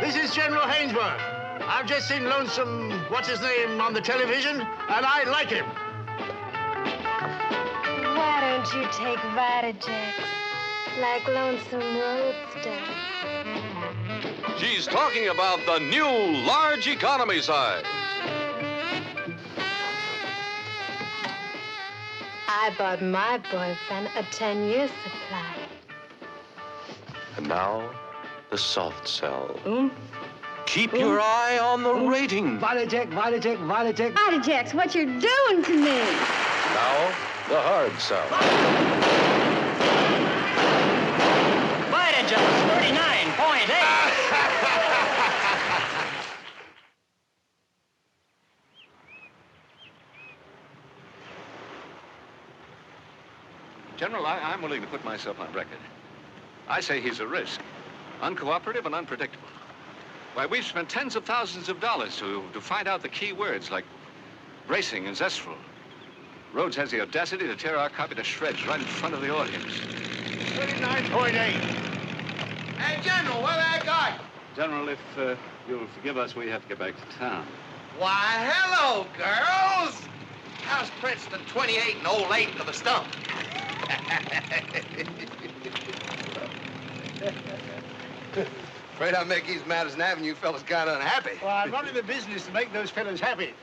This is General Hainsworth. I've just seen Lonesome, what's his name, on the television, and I like him. Why don't you take Vitajex like Lonesome Rhodes does? She's talking about the new large economy size. I bought my boyfriend a 10-year supply. And now, the soft sell. Keep Mm. your eye on the rating. Vitajex, Vitajex, Vitajex. Vitajex, what you're doing to me? Now, the hard sell. Vitajex, 39.8. General, I'm willing to put myself on record. I say he's a risk. Uncooperative and unpredictable. Why, we've spent tens of thousands of dollars to find out the key words like bracing and zestful. Rhodes has the audacity to tear our copy to shreds right in front of the audience. 39.8. Hey, General, where that guy? General, if you'll forgive us, we have to get back to town. Why, hello, girls. How's Princeton 28 and old 8 to the stump? Afraid I make East Madison Avenue fellas kind of unhappy. Well, I'm not in the business to make those fellows happy.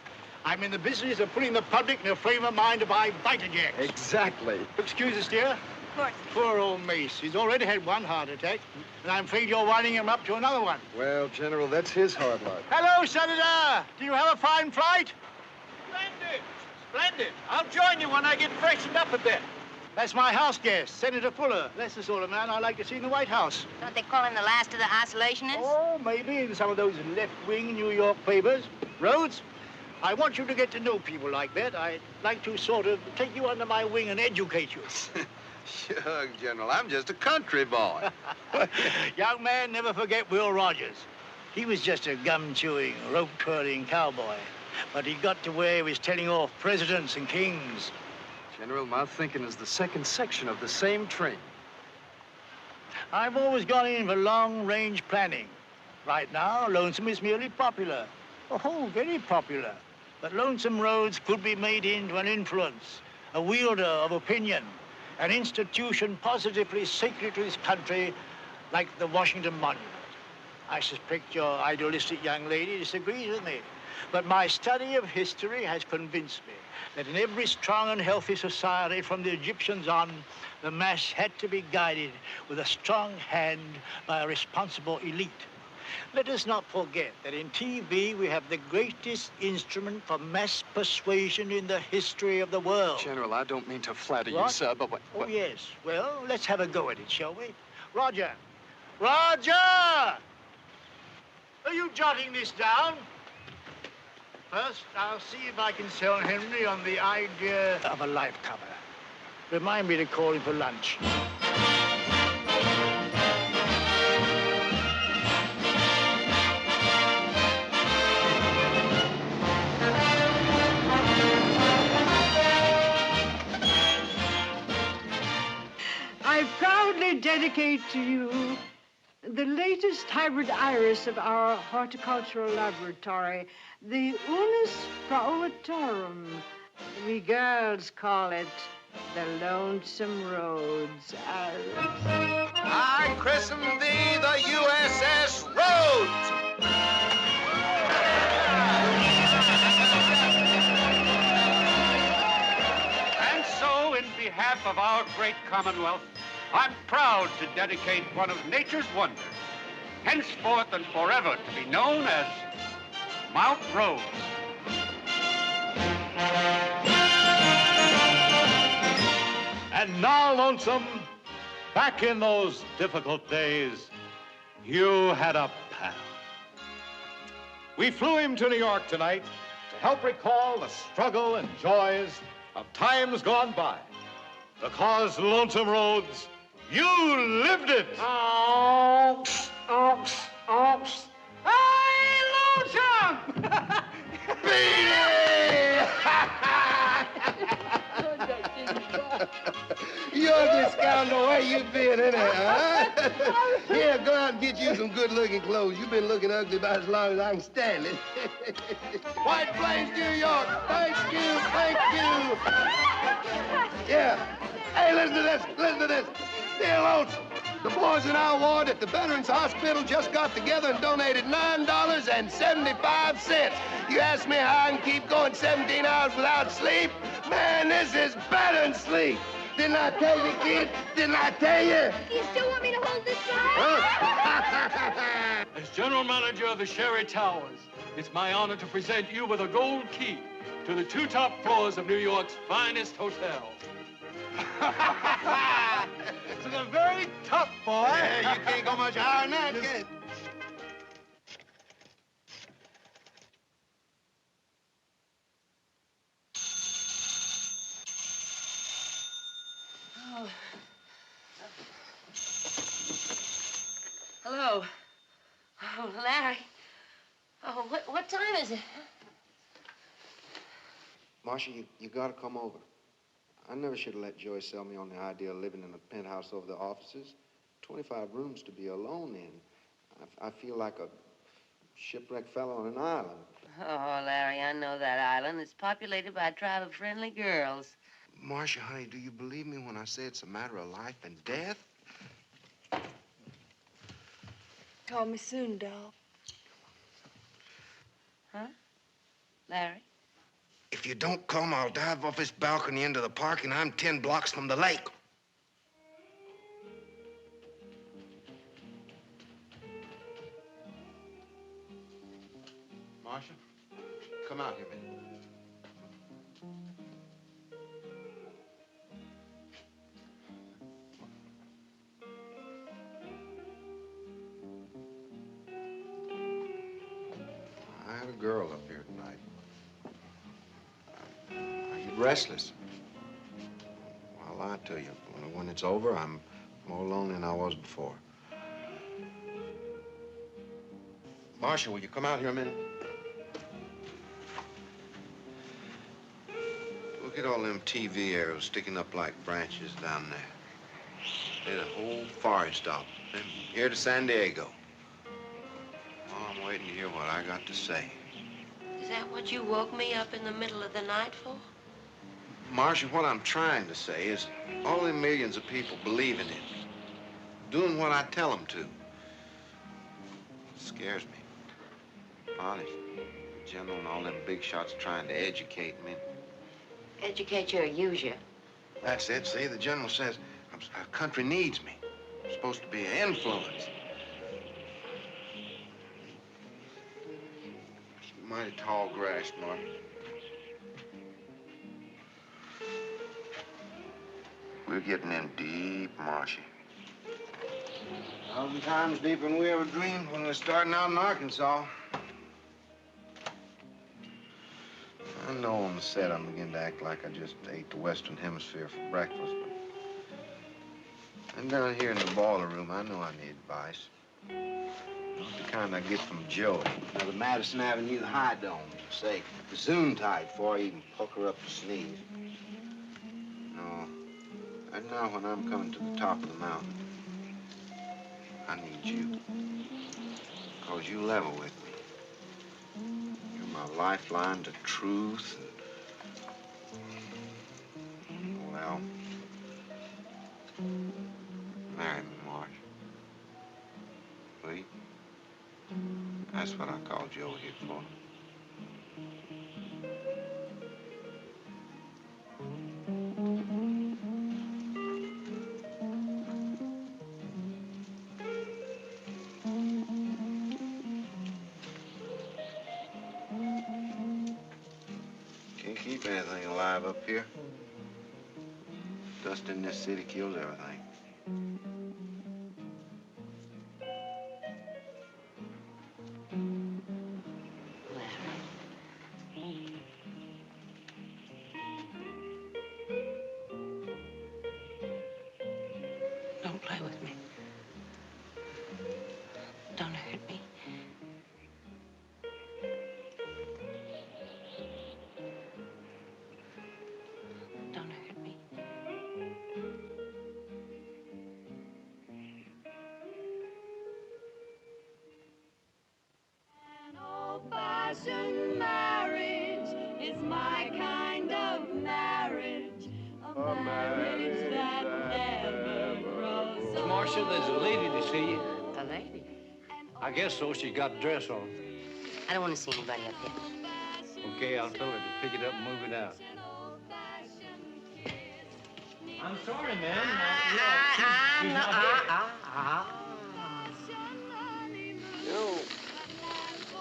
I'm in the business of putting the public in a frame of mind to buy Vitajax. Exactly. Excuse us, dear. Of course. Poor old Mace. He's already had one heart attack, and I'm afraid you're winding him up to another one. Well, General, that's his hard luck. Hello, Senator. Did you have a fine flight? Splendid. Splendid. I'll join you when I get freshened up a bit. That's my house guest, Senator Fuller. That's the sort of man I like to see in the White House. Don't they call him the last of the isolationists? Oh, maybe in some of those left-wing New York papers. Rhodes, I want you to get to know people like that. I'd like to sort of take you under my wing and educate you. Shucks, General, I'm just a country boy. Young man, never forget Will Rogers. He was just a gum-chewing, rope-twirling cowboy. But he got to where he was telling off presidents and kings. General, my thinking is the second section of the same train. I've always gone in for long-range planning. Right now, Lonesome is merely popular. Oh, very popular. But Lonesome Rhodes could be made into an influence, a wielder of opinion, an institution positively sacred to this country, like the Washington Monument. I suspect your idealistic young lady disagrees with me, but my study of history has convinced me that in every strong and healthy society from the Egyptians on, the mass had to be guided with a strong hand by a responsible elite. Let us not forget that in TV we have the greatest instrument for mass persuasion in the history of the world. General, I don't mean to flatter you, What? sir, but what... Oh, yes. Well, let's have a go at it, shall we? Roger! Roger! Are you jotting this down? First, I'll see if I can sell Henry on the idea of a life cover. Remind me to call him for lunch. I proudly dedicate to you the latest hybrid iris of our horticultural laboratory, the Unus praetorum. We girls call it the Lonesome Rhodes iris. I christen thee the USS Rhodes. And so, in behalf of our great Commonwealth, I'm proud to dedicate one of nature's wonders, henceforth and forever to be known as Mount Rhodes. And now, Lonesome, back in those difficult days, you had a pal. We flew him to New York tonight to help recall the struggle and joys of times gone by. Because, Lonesome Rhodes, you lived it. Ox, ox, ox. Hey, Lonesome! You ugly scoundrel, where you been anyhow, huh? Here, go out and get you some good-looking clothes. You've been looking ugly about as long as I can stand it. White Plains, New York. Thank you, thank you. Yeah. Hey, listen to this, listen to this. Dear Lonesome, the boys in our ward at the Veterans Hospital just got together and donated $9.75. You ask me how I can keep going 17 hours without sleep? Man, this is better than sleep. Didn't I tell you, kid? Didn't I tell you? You still want me to hold this flag? As general manager of the Sherry Towers, it's my honor to present you with a gold key to the 2 top floors of New York's finest hotel. To the very top, boy. Yeah, you can't go much higher than that, kid. Oh. Hello. Oh, Larry. Oh, what time is it? Marcia, you gotta come over. I never should have let Joy sell me on the idea of living in a penthouse over the offices. 25 rooms to be alone in. I feel like a shipwrecked fellow on an island. Oh, Larry, I know that island. It's populated by a tribe of friendly girls. Marcia, honey, do you believe me when I say it's a matter of life and death? Call me soon, doll. Huh? Larry? If you don't come, I'll dive off this balcony into the park, and I'm 10 blocks from the lake. Marcia, come out here a minute. I had a girl up here tonight. Are you restless? I'll lie to you. When it's over, I'm more lonely than I was before. Marcia, will you come out here a minute? Look at all them TV arrows sticking up like branches down there. There's a whole forest of them. Here to San Diego. Well, I'm waiting to hear what I got to say. Is that what you woke me up in the middle of the night for? Marcia, what I'm trying to say is all them millions of people believing in me, doing what I tell them to. It scares me. Honest. The general and all them big shots trying to educate me. Educate you or use you? That's it, see? The general says our country needs me. I'm supposed to be an influence. Mighty tall grass, Marcia. We're getting in deep, Marcia. 1,000 times deeper than we ever dreamed when we were starting out in Arkansas. I know on the set I'm beginning to act like I just ate the Western Hemisphere for breakfast, but and down here in the boiler room, I know I need advice. Not the kind I get from Joey. Now, the Madison Avenue high domes, say, Gesundheit before I even pucker up to sneeze. No, and now when I'm coming to the top of the mountain, I need you. Because you level with me. You're my lifeline to truth and, well, marry me, Marge. Will you? That's what I called Joe here for. Can't keep anything alive up here. Dust in this city kills everything. Don't play with me. Don't hurt me. Don't hurt me. An old-fashioned marriage is my kind of marriage. A marriage that never grows old. Marcia, there's a lady to see you. A lady? I guess so. She got a dress on. I don't want to see anybody up here. Okay, I'll tell her to pick it up and move it out. I'm sorry, ma'am. You know,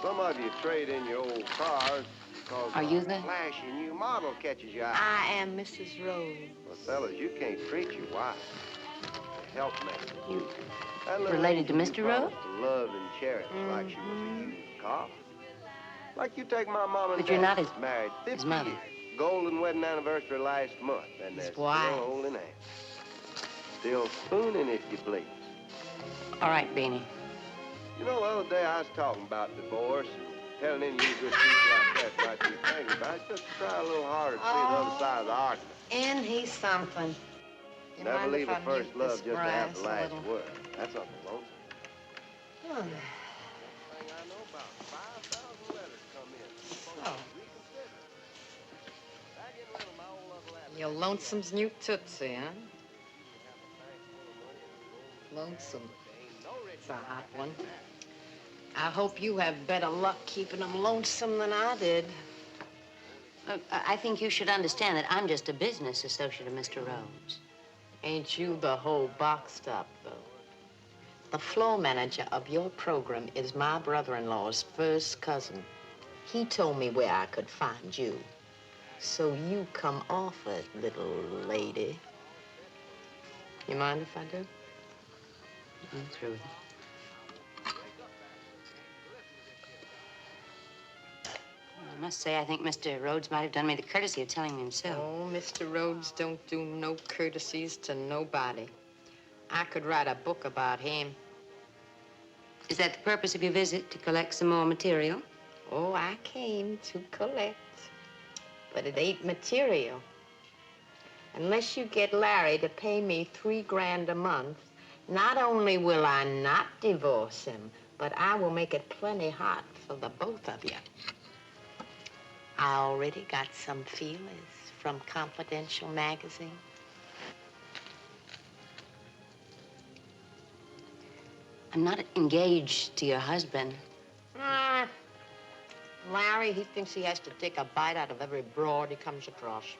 some of you trade in your old cars because Are you a the- flashy new model catches your eye. I am Mrs. Rose. Well, fellas, you can't treat your wife. Help me. You That little related to lady Mr. you Rose? promised to love and cherish like she was a used car. Like you take my mom and But you're dad, not his- married 50 his mother. years. Golden wedding anniversary last month, and they're still wife. holding hands. Still spooning, if you please. All right, Beanie. You know, the other day I was talking about divorce and telling any of you good people out there what you think about it, just try a little harder to see the other side of the argument. And he's something. You Never mind leave if a I first mute love this just to have brass the a last little? word. That's something, Lonesome. Oh. You're Lonesome's new Tootsie, huh? Lonesome. It's a hot one. I hope you have better luck keeping him lonesome than I did. I think you should understand that I'm just a business associate of Mr. Rhodes. Ain't you the whole boxed up, though? The floor manager of your program is my brother-in-law's first cousin. He told me where I could find you. So you come off it, little lady. You mind if I do? I'm through with it. I must say, I think Mr. Rhodes might have done me the courtesy of telling me himself. Oh, Mr. Rhodes don't do no courtesies to nobody. I could write a book about him. Is that the purpose of your visit, to collect some more material? Oh, I came to collect. But it ain't material. Unless you get Larry to pay me $3 grand a month, not only will I not divorce him, but I will make it plenty hot for the both of you. I already got some feelers from Confidential magazine. I'm not engaged to your husband. Larry, he thinks he has to take a bite out of every broad he comes across.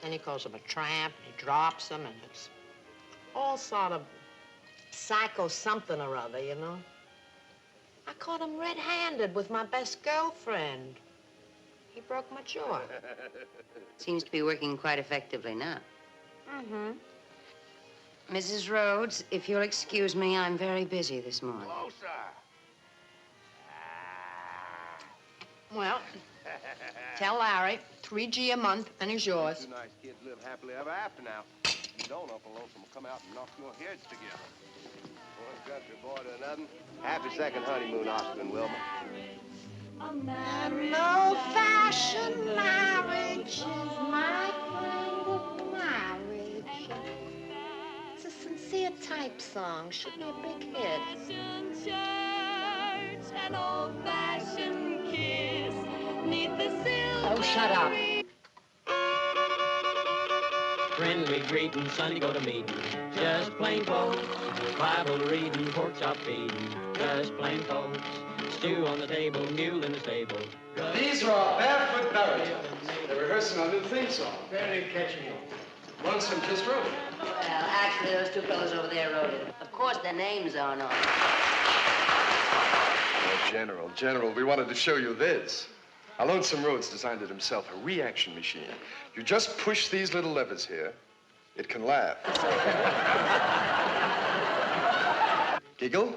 Then he calls him a tramp, and he drops him, and it's all sort of psycho something or other, you know? I caught him red-handed with my best girlfriend. He broke my jaw. Seems to be working quite effectively now. Mm-hmm. Mrs. Rhodes, if you'll excuse me, I'm very busy this morning. Closer. Well, tell Larry, $3 a month, and he's yours. You nice kids live happily ever after now. You don't, Uncle Lonesome will come out and knock your heads together. One country boy to another. Happy second honeymoon, Oscar and Wilma. An old-fashioned marriage is my kind of marriage. It's a sincere type song. Should be a big hit. An old-fashioned kiss, neath the silver. Oh, shut up. Friendly greeting, Sunday go to meeting. Just plain folks. Bible reading, pork chop feeding. Just plain folks. Stew on the table, mule in the stable. These are our barefoot baritons. They're rehearsing our new theme song. Very catchy. Lonesome just wrote it. Well, actually, those two fellows over there wrote it. Of course, their names aren't on it. Oh, General, we wanted to show you this. Our Lonesome Rhodes designed it himself, a reaction machine. You just push these little levers here, it can laugh. Giggle.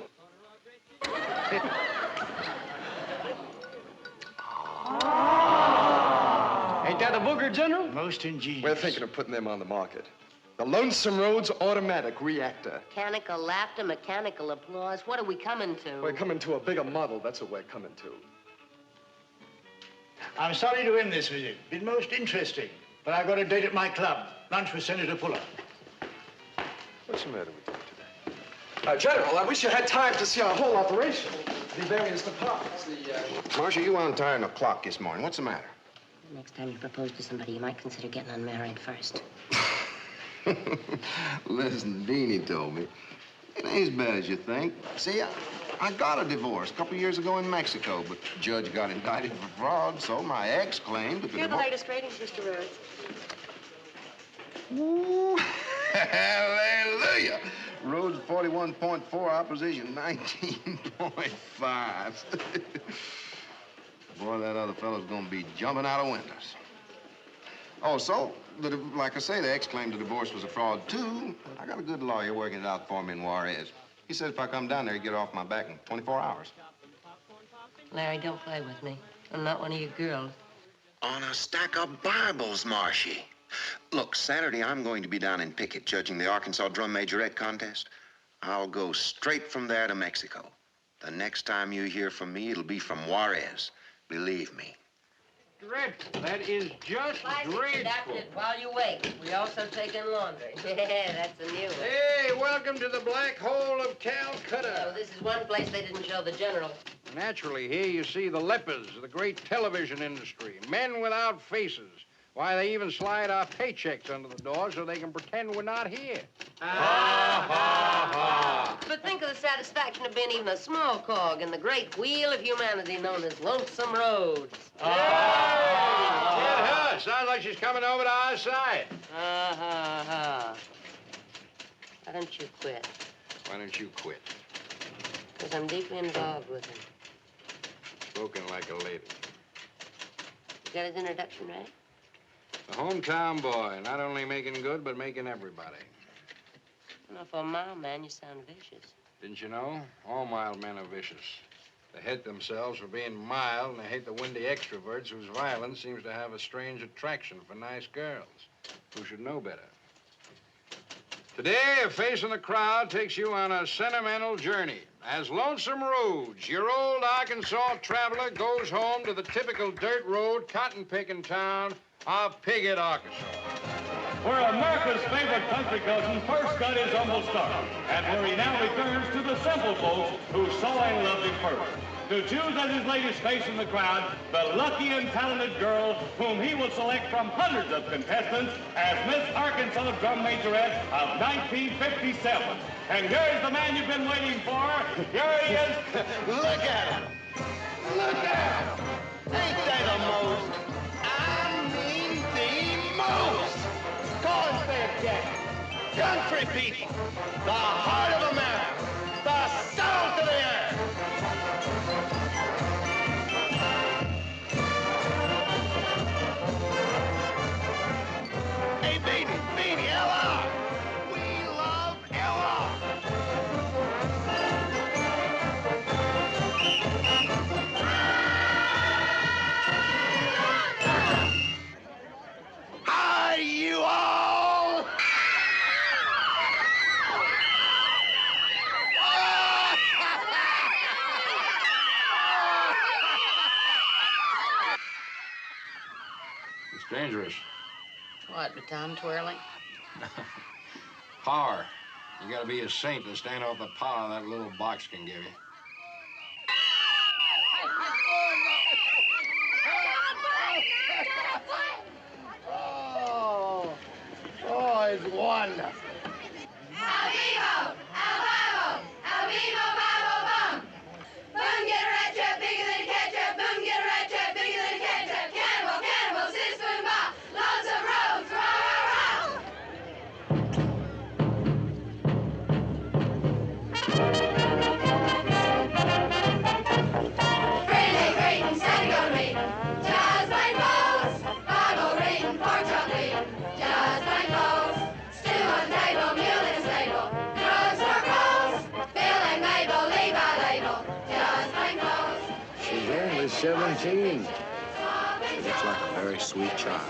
Ain't that a booger, General? Most ingenious. We're thinking of putting them on the market. The Lonesome Rhodes automatic reactor. Mechanical laughter, mechanical applause. What are we coming to? We're coming to a bigger model. That's what we're coming to. I'm sorry to end this visit. Been most interesting. But I've got a date at my club. Lunch with Senator Fuller. What's the matter with you today? General, I wish you had time to see our whole operation. The various departments, Marcia, you weren't tired of the clock this morning. What's the matter? Next time you propose to somebody, you might consider getting unmarried first. Listen, Deanie told me. It ain't as bad as you think. See, I got a divorce a couple years ago in Mexico, but the judge got indicted for fraud, so my ex claimed that the Here are the divorce... latest ratings, Mr. Rhodes. Ooh, hallelujah. Rhodes 41.4, opposition 19.5. Boy, that other fellow's gonna be jumping out of windows. Oh, so, like I say, the ex claimed the divorce was a fraud, too. I got a good lawyer working it out for me in Juarez. He says if I come down there, he'd get off my back in 24 hours. Larry, don't play with me. I'm not one of your girls. On a stack of Bibles, Marshy. Look, Saturday I'm going to be down in Pickett judging the Arkansas Drum Majorette contest. I'll go straight from there to Mexico. The next time you hear from me, it'll be from Juarez. Believe me. dreadful. That is just Adapted dreadful. it while you wait. We also take in laundry. Yeah, that's a new one. Hey, welcome to the black hole of Calcutta. So this is one place they didn't show the general. Naturally, here you see the lepers of the great television industry, men without faces. Why, they even slide our paychecks under the door so they can pretend we're not here. But think of the satisfaction of being even a small cog in the great wheel of humanity known as Lonesome Roads. Get her. Sounds like she's coming over to our side. Why don't you quit? Why don't you quit? Because I'm deeply involved with him. Spoken like a lady. You got his introduction right? The hometown boy, not only making good, but making everybody. Well, for a mild man, you sound vicious. Didn't you know? All mild men are vicious. They hate themselves for being mild, and they hate the windy extroverts whose violence seems to have a strange attraction for nice girls who should know better. Today, a face in the crowd takes you on a sentimental journey. As Lonesome Roads, your old Arkansas traveler goes home to the typical dirt road, cotton-picking town of Piggott, Arkansas. Where America's favorite country cousin first got his humble start, and where he now returns to the simple folks who so loved him first. To choose as his latest face in the crowd, the lucky and talented girl whom he will select from hundreds of contestants as Miss Arkansas Drum Majorette of 1957. And here's the man you've been waiting for. Here he is. Look at him. Look at him. Ain't they the most? I mean the most. Corn-fed Jack. Country people. The heart of America. The salt of the earth. Hey, baby, Ella. We love Ella. Hi, you all! It's dangerous. What, baton twirling? Power. You gotta be a saint to stand off the power that little box can give you. Oh, it's wonderful. Al vivo, al vivo, babo, bum. Boom, get a rat trap bigger than a ketchup. Boom, get a rat trap bigger than a ketchup. Cannibal, cannibal, sis, boom, bop. Lonesome Roads, rah, rah, rah. Friendly greeting, Sandy go to meeting. Just plain clothes, bottle reading, pork chop eating. Just plain clothes, stew on the table, mule in the stable. Drugstore clothes, Bill and Mabel, Levi label. Just plain clothes. She's only 17. She looks like a very sweet child.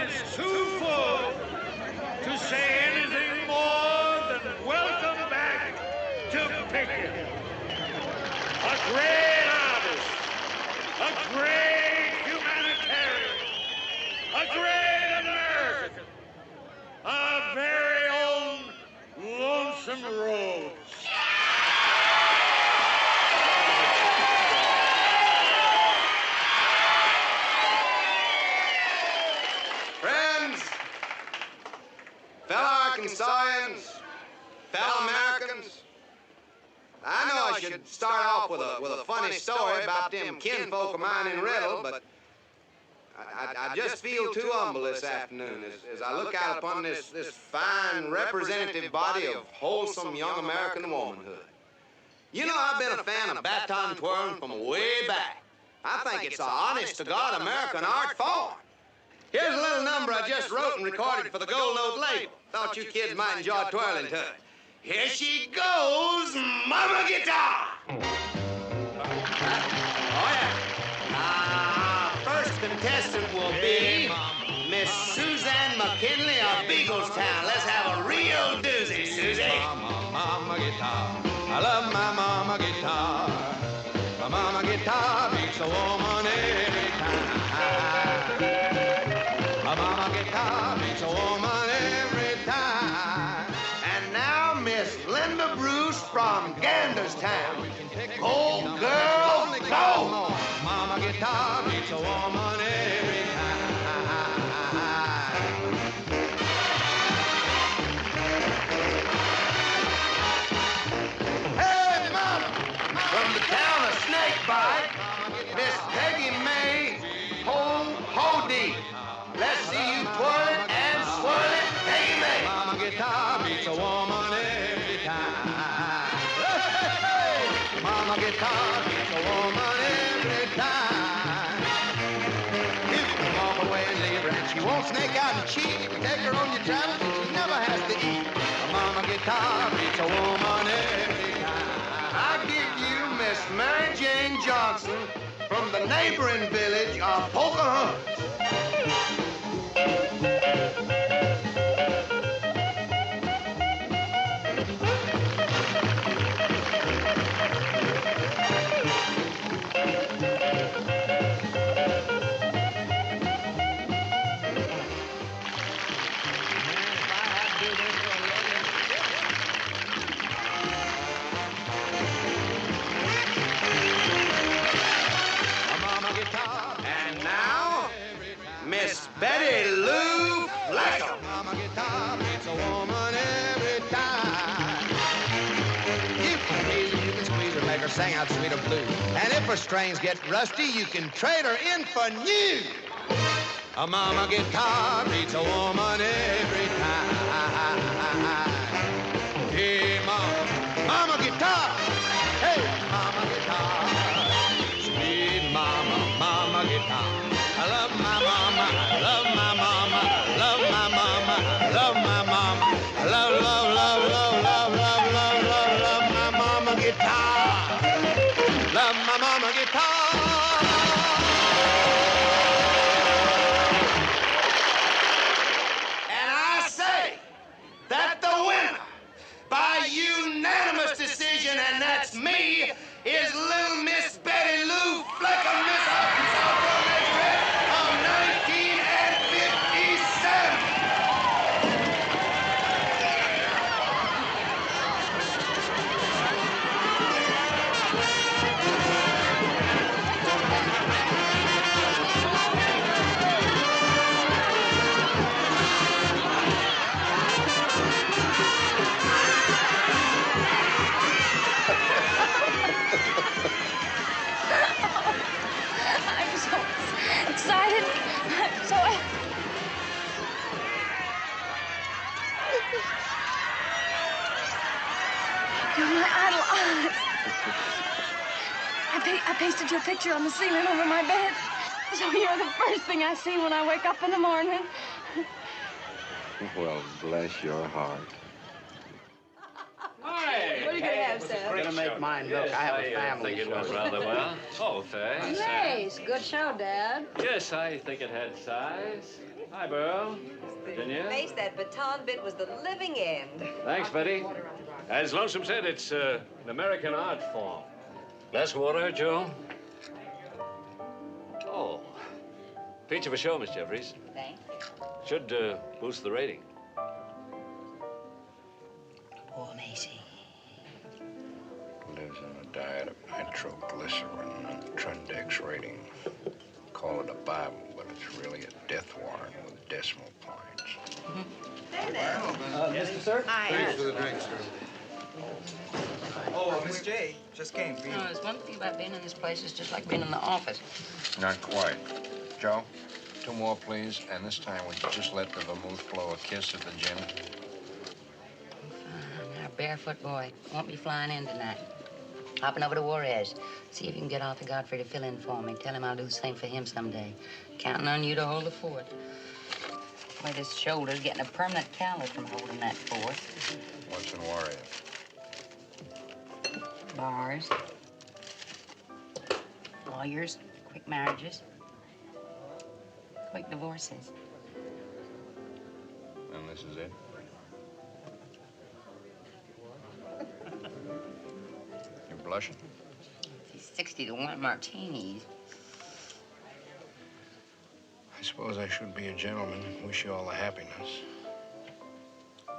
It's too full to say anything more than welcome back to Piggott. A great artist, a great humanitarian, a great American, our very own Lonesome Roads. Friends, fellow Arkansasians, fellow Americans, I know I should start off with a funny story about them kinfolk of mine in Riddle, but I just feel too humble this afternoon as I look out upon this fine representative body of wholesome young American womanhood. You know, I've been a fan of baton twirling from way back. I think it's an honest-to-God American art form. Here's a little number number I just wrote and recorded for the Gold Note label. Thought you kids might enjoy twirling to it. Here she goes, Mama Guitar! Oh, yeah. First contestant will be Miss Suzanne McKinley of Beaglestown. Let's have a real doozy, Susie. Mama guitar, I love my mama guitar. My mama guitar makes a woman every time. My mama guitar makes a woman every time. And now Miss Linda Bruce from Ganderstown. Go, girl, go! Mama guitar makes a woman every time. Hey, Mama! From the town of Snakebite, Miss Peggy May Ho-Ho-Dee. Let's see you twirl it and swirl it, Peggy May. Mama guitar beats a woman every time. Mama guitar beats a woman every time. You can walk away and leave her, and she won't snake out and cheat. You can take her on your travels, and she never has to eat. Mama guitar beats a woman every time. I give you Miss Mary Jane Johnson from the neighboring village of Pocahontas. And now, Miss Betty Lou Fleckham. Mama guitar beats a woman every time. You can tease her, you can squeeze her, make her sing out sweet of blues. And if her strings get rusty, you can trade her in for new. A mama guitar beats a woman every time. Hey, mama, mama guitar. Hey, mama guitar. Sweet mama, mama guitar. I love my mama, I love my mama, I love my mama, I love my mama. I love, love, love, love, love, love, love, love, love my mama guitar. Love my mama guitar. And I say that the winner, by unanimous decision, and that's me, is little Miss Betty Lou Fleckham, Miss Arkansas from Nazareth of 1957. I'm so excited. I'm so... You're my idol, Oz. I pasted your picture on the ceiling over my bed. So you're the first thing I see when I wake up in the morning. Well, bless your heart. Hi. What are you gonna have, Sal? Gonna make mine look. I have a I family. think it went rather well. Oh, thanks. Nice. Good show, Dad. Yes, I think it had size. Hi, Burl. Virginia. Face, that baton bit was the living end. Thanks, Betty. As Lonesome said, it's an American art form. Glass of water, Joe? Oh. Peach of a show, Miss Jeffries. Thanks. Should boost the rating. Poor Macy. Lives on a diet of nitroglycerin and Trindex rating. Call it a Bible, but it's really a death warrant with decimal points. Mr. Sir? Thanks for the drink, sir. Oh, Miss J just came for you. No, there's one thing about being in this place. It's just like being in the office. Not quite. Joe, 2 more, please. And this time, would you just let the vermouth blow a kiss at the gin? Our barefoot boy won't be flying in tonight. Hopping over to Juarez. See if you can get Arthur Godfrey to fill in for me. Tell him I'll do the same for him someday. Counting on you to hold the fort. Why, this shoulder's getting a permanent callus from holding that fork. What's in Warrior? Bars. Lawyers. Quick marriages. Quick divorces. And this is it? You're blushing? He's 60 to 1 martinis. I suppose I should be a gentleman and wish you all the happiness. I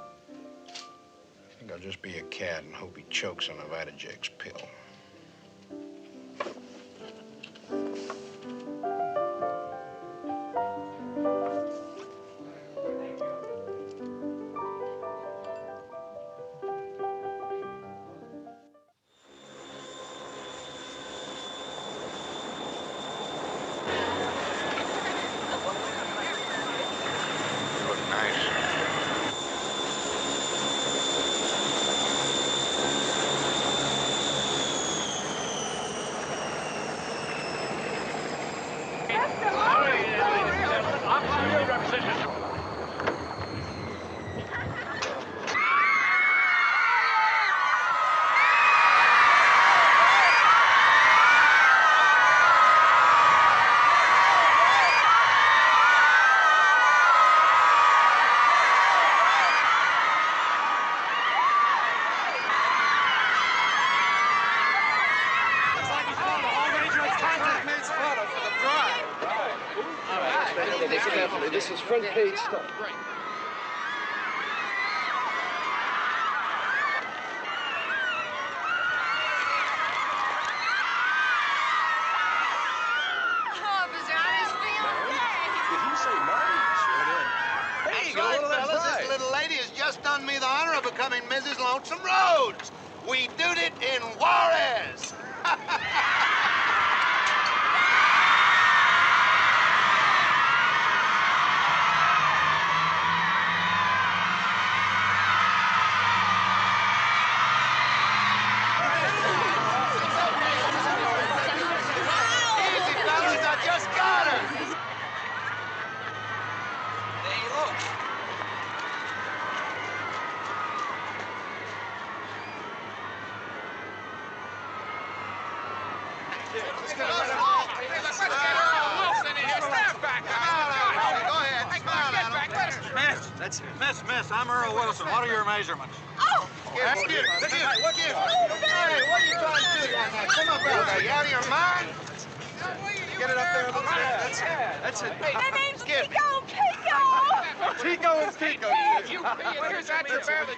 think I'll just be a cat and hope he chokes on a Vitajex pill. This is front page stuff. Right. Oh, Bazaar is feeling good. Did he say Marty? Sure did. That's right, fellas. This little lady has just done me the honor of becoming Mrs. Lonesome Rhodes. We did it in Juarez. Easy, fellas. I just got her. Hey, look. Miss, I'm Earl Wilson. What are your measurements? Oh! Hey, what are you trying to do right now? Come up out there. You out of your mind? Get it up there a little bit. That's it. My name's Tico. Tico! Tico and Tico. Here's that to bear the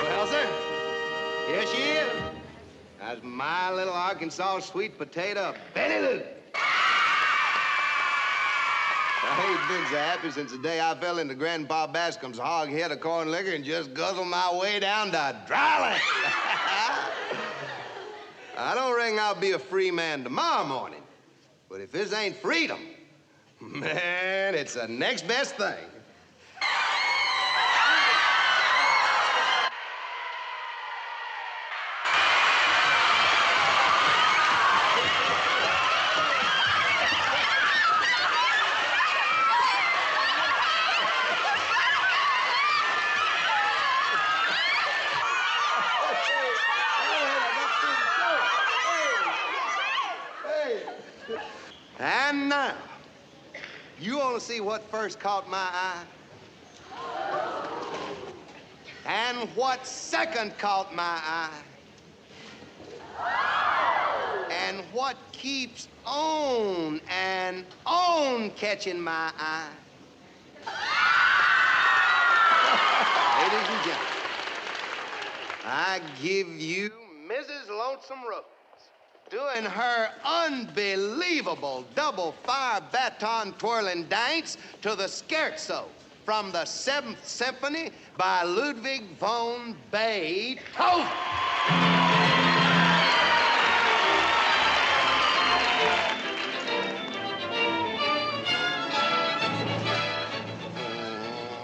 Well, sir, here she is. That's my little Arkansas sweet potato, Betty Lou. I ain't been so happy since the day I fell into Grandpa Bascom's hog head of corn liquor and just guzzled my way down to dry land. I don't reckon I'll be a free man tomorrow morning, but if this ain't freedom, man, it's the next best thing. And now, you want to see what first caught my eye? And what second caught my eye? what keeps on and on catching my eye. Ladies and gentlemen, I give you Mrs. Lonesome Rhodes doing her unbelievable double-fire baton twirling dance to the scherzo from the 7th Symphony by Ludwig von Beethoven.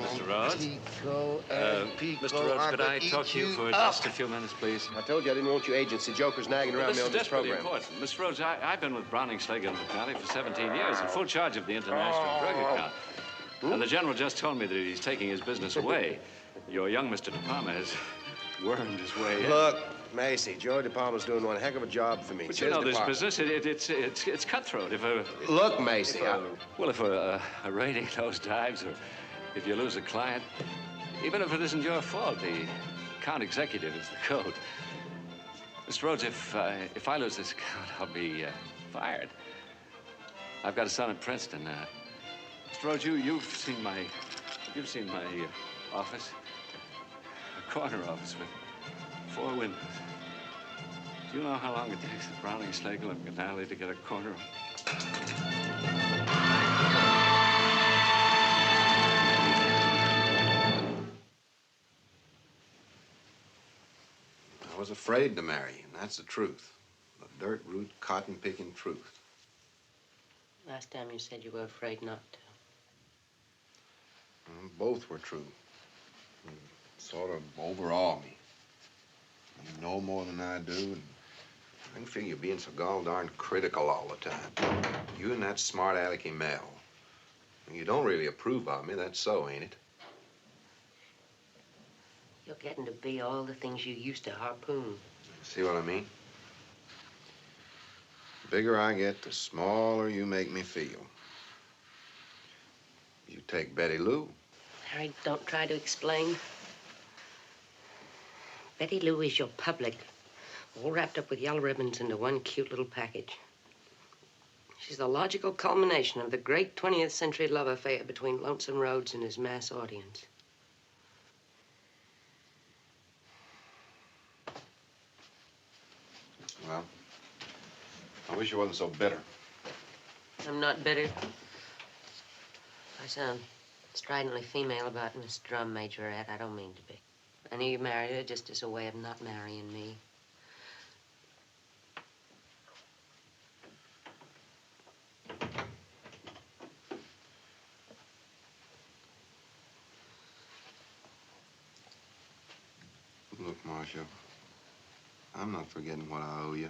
Mr. Rhodes? Mr. Rhodes, could I talk to you for just a few minutes, please? I told you I didn't want you agency jokers nagging around me on this program. Important. Mr. Rhodes, I've been with Browning, Schlegel, and McNally for 17 years, in full charge of the international drug account. And the general just told me that he's taking his business away. Your young Mr. De Palma has wormed his way in. Look, Macy, Joey De Palma's doing one heck of a job for me. But you know, this business, it's cutthroat. Look, Macy, if a rating nosedives or if you lose a client, even if it isn't your fault, the account executive is the code. Mr. Rhodes, if I lose this account, I'll be fired. I've got a son at Princeton. Mr. Rhodes, you've seen my office, a corner office with 4 windows. Do you know how long it takes at Browning, Schlegel, and McNally to get a corner? I was afraid to marry you, and that's the truth. The dirt root, cotton-picking truth. Last time you said you were afraid not to. Both were true. Sort of overawe me. You know more than I do, and I can feel you being so gall darn critical all the time. You and that smart alecky Mel. You don't really approve of me, that's so, ain't it? You're getting to be all the things you used to harpoon. See what I mean? The bigger I get, the smaller you make me feel. You take Betty Lou. Harry, don't try to explain. Betty Lou is your public, all wrapped up with yellow ribbons into one cute little package. She's the logical culmination of the great 20th century love affair between Lonesome Rhodes and his mass audience. Well, I wish you wasn't so bitter. I'm not bitter. I sound stridently female about Miss Drum, Majorette. I don't mean to be. I knew you married her just as a way of not marrying me. Look, Marcia, I'm not forgetting what I owe you.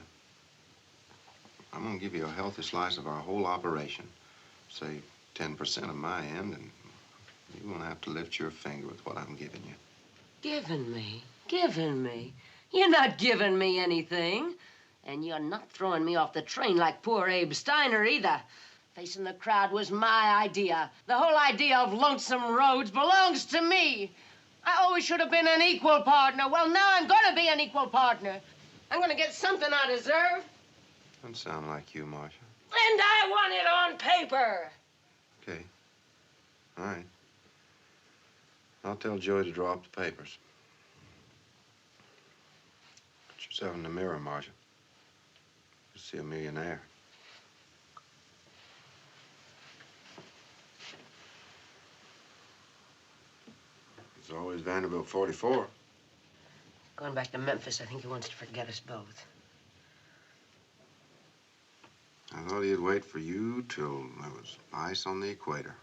I'm gonna give you a healthy slice of our whole operation. Say 10% of my end, and you won't have to lift your finger with what I'm giving you. Giving me? Giving me? You're not giving me anything. And you're not throwing me off the train like poor Abe Steiner either. Facing the crowd was my idea. The whole idea of Lonesome Rhodes belongs to me. I always should have been an equal partner. Well, now I'm gonna be an equal partner. I'm gonna get something I deserve. Doesn't sound like you, Marcia. And I want it on paper. Okay. All right. I'll tell Joey to draw up the papers. Put yourself in the mirror, Marcia. You'll see a millionaire. There's always Vanderbilt 44. Going back to Memphis, I think he wants to forget us both. I thought he'd wait for you till there was ice on the equator.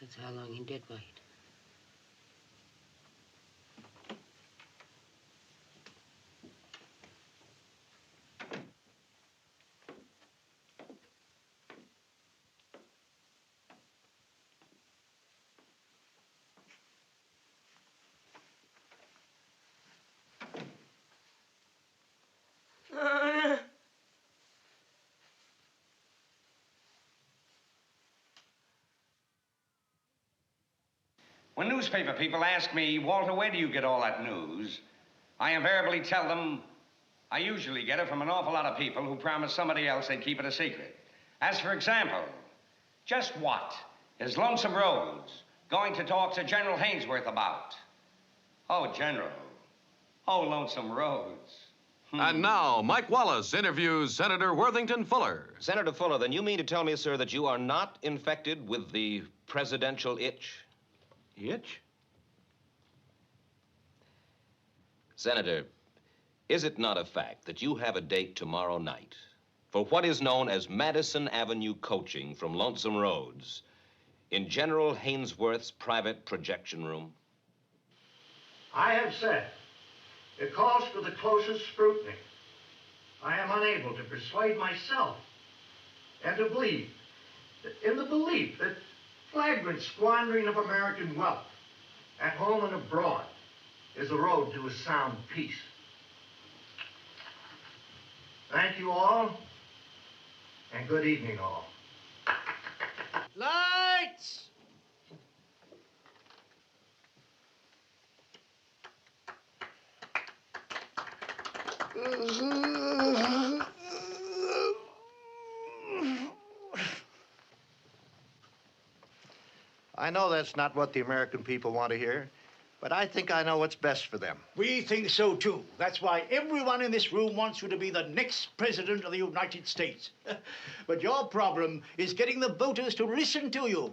That's how long he did wait. When newspaper people ask me, Walter, where do you get all that news? I invariably tell them I usually get it from an awful lot of people who promise somebody else they'd keep it a secret. As for example, just what is Lonesome Rhodes going to talk to General Hainsworth about? Oh, General. Oh, Lonesome Rhodes. And now, Mike Wallace interviews Senator Worthington Fuller. Senator Fuller, then you mean to tell me, sir, that you are not infected with the presidential itch? Itch? Senator, is it not a fact that you have a date tomorrow night for what is known as Madison Avenue coaching from Lonesome Rhodes in General Hainsworth's private projection room? I have said it calls for the closest scrutiny. I am unable to persuade myself and to believe, in the belief that flagrant squandering of American wealth at home and abroad is the road to a sound peace. Thank you all, and good evening all. Lights! I know that's not what the American people want to hear, but I think I know what's best for them. We think so, too. That's why everyone in this room wants you to be the next president of the United States. But your problem is getting the voters to listen to you,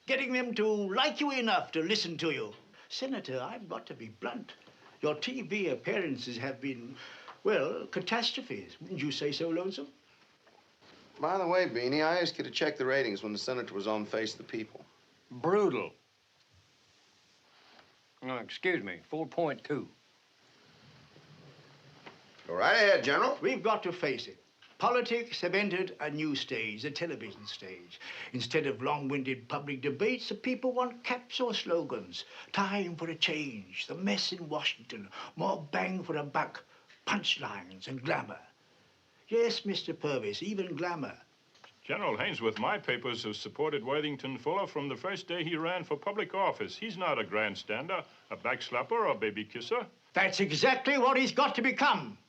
getting them to like you enough to listen to you. Senator, I've got to be blunt. Your TV appearances have been, well, catastrophes. Wouldn't you say so, Lonesome? By the way, Beanie, I asked you to check the ratings when the senator was on Face the People. Brutal. No, excuse me, 4.2. Go right ahead, General. We've got to face it. Politics have entered a new stage, the television stage. Instead of long-winded public debates, the people want caps or slogans. Time for a change, the mess in Washington, more bang for a buck, punchlines and glamour. Yes, Mr. Purvis, even glamour. General Hainsworth, my papers have supported Worthington Fuller from the first day he ran for public office. He's not a grandstander, a backslapper, or a baby kisser. That's exactly what he's got to become.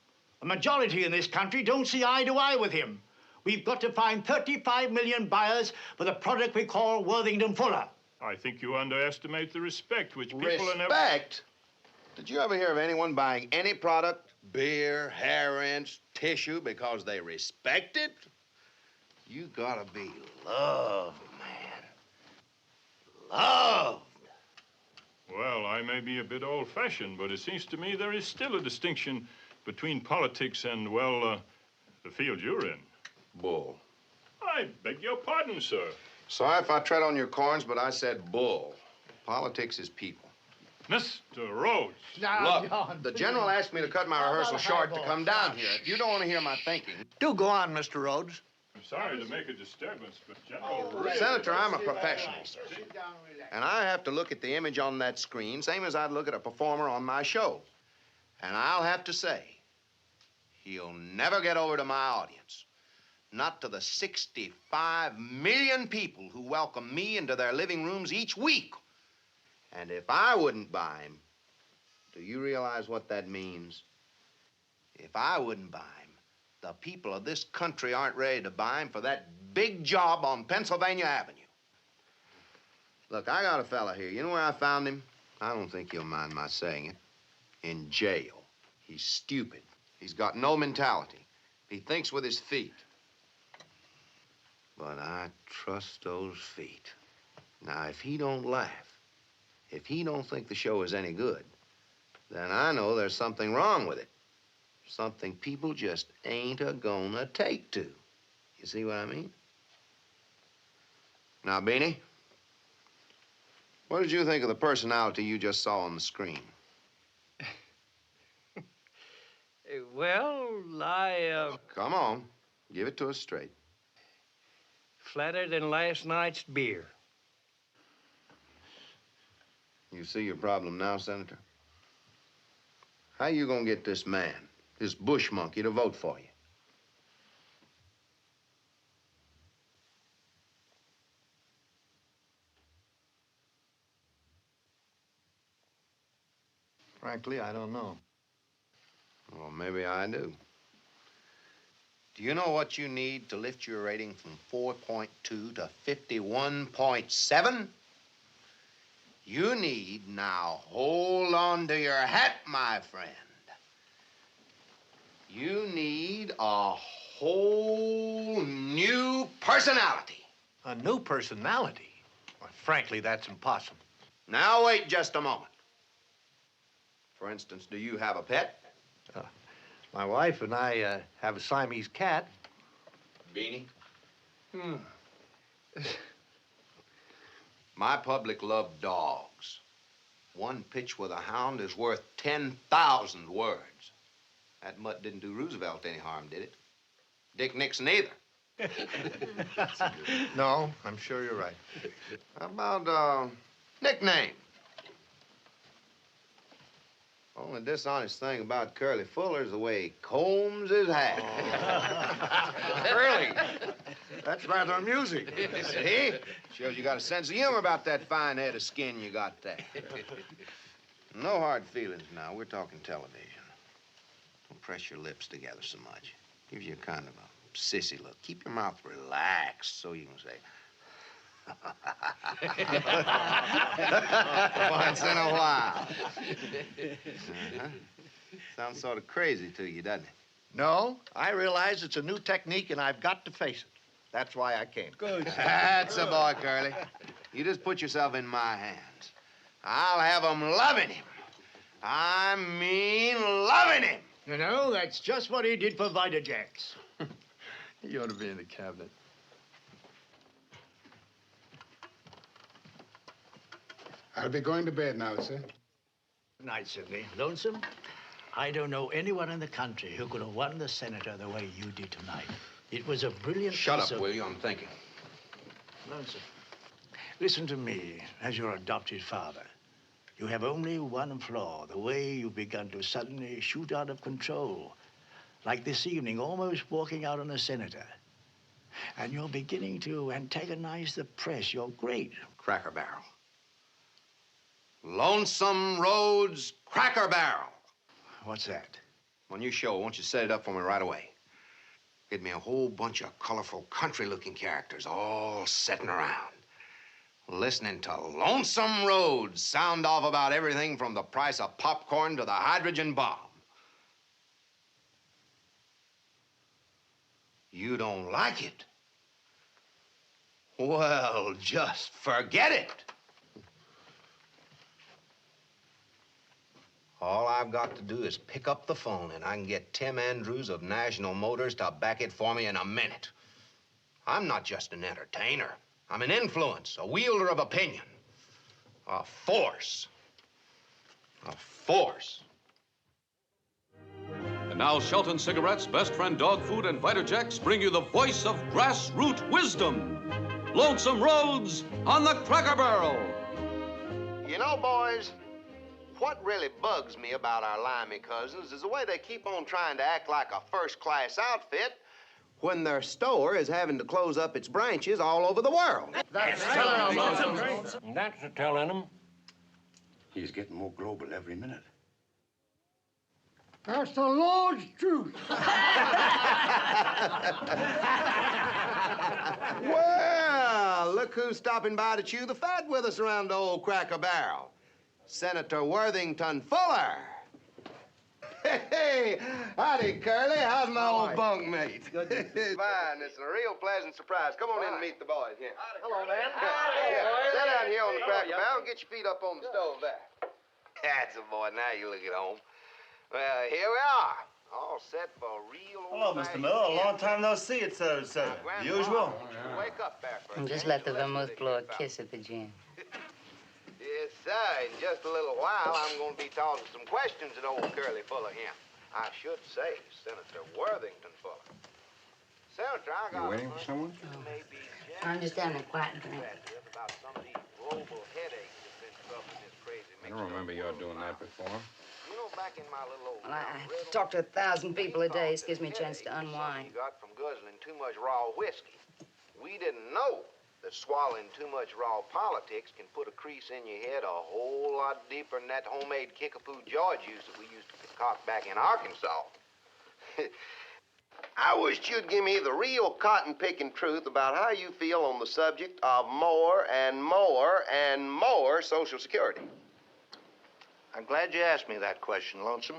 A majority in this country don't see eye to eye with him. We've got to find 35 million buyers for the product we call Worthington Fuller. I think you underestimate the respect which people are never... Respect? Did you ever hear of anyone buying any product, beer, hair rinse, tissue, because they respect it? You gotta be loved, man. Loved. Well, I may be a bit old-fashioned, but it seems to me there is still a distinction between politics and, well, the field you're in. Bull. I beg your pardon, sir. Sorry if I tread on your corns, but I said bull. Politics is people. Mr. Rhodes. Look, the general asked me to cut my rehearsal short to come down here. If you don't want to hear my thinking... Do go on, Mr. Rhodes. I'm sorry to make a disturbance, but General... Really Senator, I'm a professional, sir. And I have to look at the image on that screen, same as I'd look at a performer on my show. And I'll have to say, he'll never get over to my audience. Not to the 65 million people who welcome me into their living rooms each week. And if I wouldn't buy him, do you realize what that means? If I wouldn't buy him, the people of this country aren't ready to buy him for that big job on Pennsylvania Avenue. Look, I got a fella here. You know where I found him? I don't think you'll mind my saying it. In jail. He's stupid. He's got no mentality. He thinks with his feet. But I trust those feet. Now, if he don't laugh, if he don't think the show is any good, then I know there's something wrong with it. Something people just ain't a-gonna take to. You see what I mean? Now, Beanie, what did you think of the personality you just saw on the screen? Well, Come on, give it to us straight. flatter than last night's beer. You see your problem now, Senator? How you gonna get this man, this bush monkey, to vote for you? Frankly, I don't know. Well, maybe I do. Do you know what you need to lift your rating from 4.2 to 51.7? You need, now hold on to your hat, my friend. You need a whole new personality. A new personality? Well, frankly, that's impossible. Now, wait just a moment. For instance, do you have a pet? My wife and I have a Siamese cat. Beanie? My public love dogs. One pitch with a hound is worth 10,000 words. That mutt didn't do Roosevelt any harm, did it? Dick Nixon either. No, I'm sure you're right. How about, nickname? Only dishonest thing about Curly Fuller is the way he combs his hat. Curly, that's rather amusing. See? Shows you got a sense of humor about that fine head of skin you got there. No hard feelings now. We're talking television. Don't press your lips together so much. Gives you a kind of a sissy look. Keep your mouth relaxed so you can say, once in a while. Sounds sort of crazy to you, doesn't it? No, I realize it's a new technique, and I've got to face it. That's why I came. Good. That's a boy, Curly. You just put yourself in my hands. I'll have 'em loving him. I mean loving him. You know, that's just what he did for Vitajax. He ought to be in the cabinet. I'll be going to bed now, sir. Night, Sidney. Lonesome, I don't know anyone in the country who could have won the senator the way you did tonight. It was a brilliant Shut piece up, will you? I'm thinking. Lonesome, listen to me as your adopted father. You have only one flaw, the way you've begun to suddenly shoot out of control. Like this evening, almost walking out on a senator. And you're beginning to antagonize the press. You're great. Cracker Barrel. Lonesome Roads Cracker Barrel. What's that? On your show, won't you set it up for me right away? Get me a whole bunch of colorful country-looking characters all sitting around, listening to Lonesome Roads sound off about everything from the price of popcorn to the hydrogen bomb. You don't like it? Well, just forget it. All I've got to do is pick up the phone, and I can get Tim Andrews of National Motors to back it for me in a minute. I'm not just an entertainer. I'm an influence, a wielder of opinion, a force. A force. And now Shelton Cigarettes, Best Friend Dog Food, and Vitajax bring you the voice of grassroots wisdom. Lonesome Roads on the Cracker Barrel. You know, boys, what really bugs me about our Limey cousins is the way they keep on trying to act like a first-class outfit when their store is having to close up its branches all over the world. That's telling him. That's telling him. He's getting more global every minute. That's the Lord's truth. Well, look who's stopping by to chew the fat with us around the old Cracker Barrel. Senator Worthington Fuller. Hey, howdy, Curly. How's my old bunkmate? Good. Fine. It's a real pleasant surprise. Come on in and meet the boys here. Hello, man. Sit down here on the Cracker Barrel and get your feet up on the stove there. That's a boy. Now you look at home. Well, here we are. All set for a real Hello, Mr. Miller. A long time no see, it says. Usual. Wake up there for a And just change. let the vermouth blow a kiss at the gin. Yes, sir. In just a little while, I'm going to be tossing some questions at old Curly Fuller here. I should say Senator Worthington Fuller. Senator, I got You waiting for someone? I'm just having a quiet drink. about some of these global headaches that's been troubling this crazy I don't remember you doing that before. You know, back in my little old Well, I talk to 1,000 people a day. This gives me a chance to unwind. you got from guzzling too much raw whiskey. We didn't know that swallowing too much raw politics can put a crease in your head a whole lot deeper than that homemade Kickapoo jaw juice that we used to concoct back in Arkansas. I wished you'd give me the real cotton-picking truth about how you feel on the subject of more and more and more Social Security. I'm glad you asked me that question, Lonesome.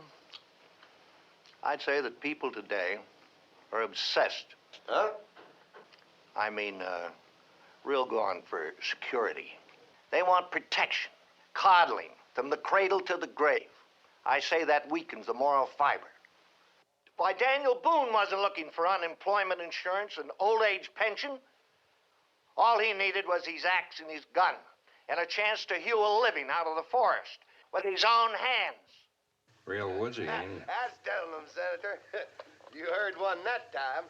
I'd say that people today are obsessed. Huh? I mean, real gone for security. They want protection, coddling, from the cradle to the grave. I say that weakens the moral fiber. Why, Daniel Boone wasn't looking for unemployment insurance and old age pension. All he needed was his axe and his gun and a chance to hew a living out of the forest with his own hands. Real woodsy, ain't he? That's telling them, Senator. You heard one that time.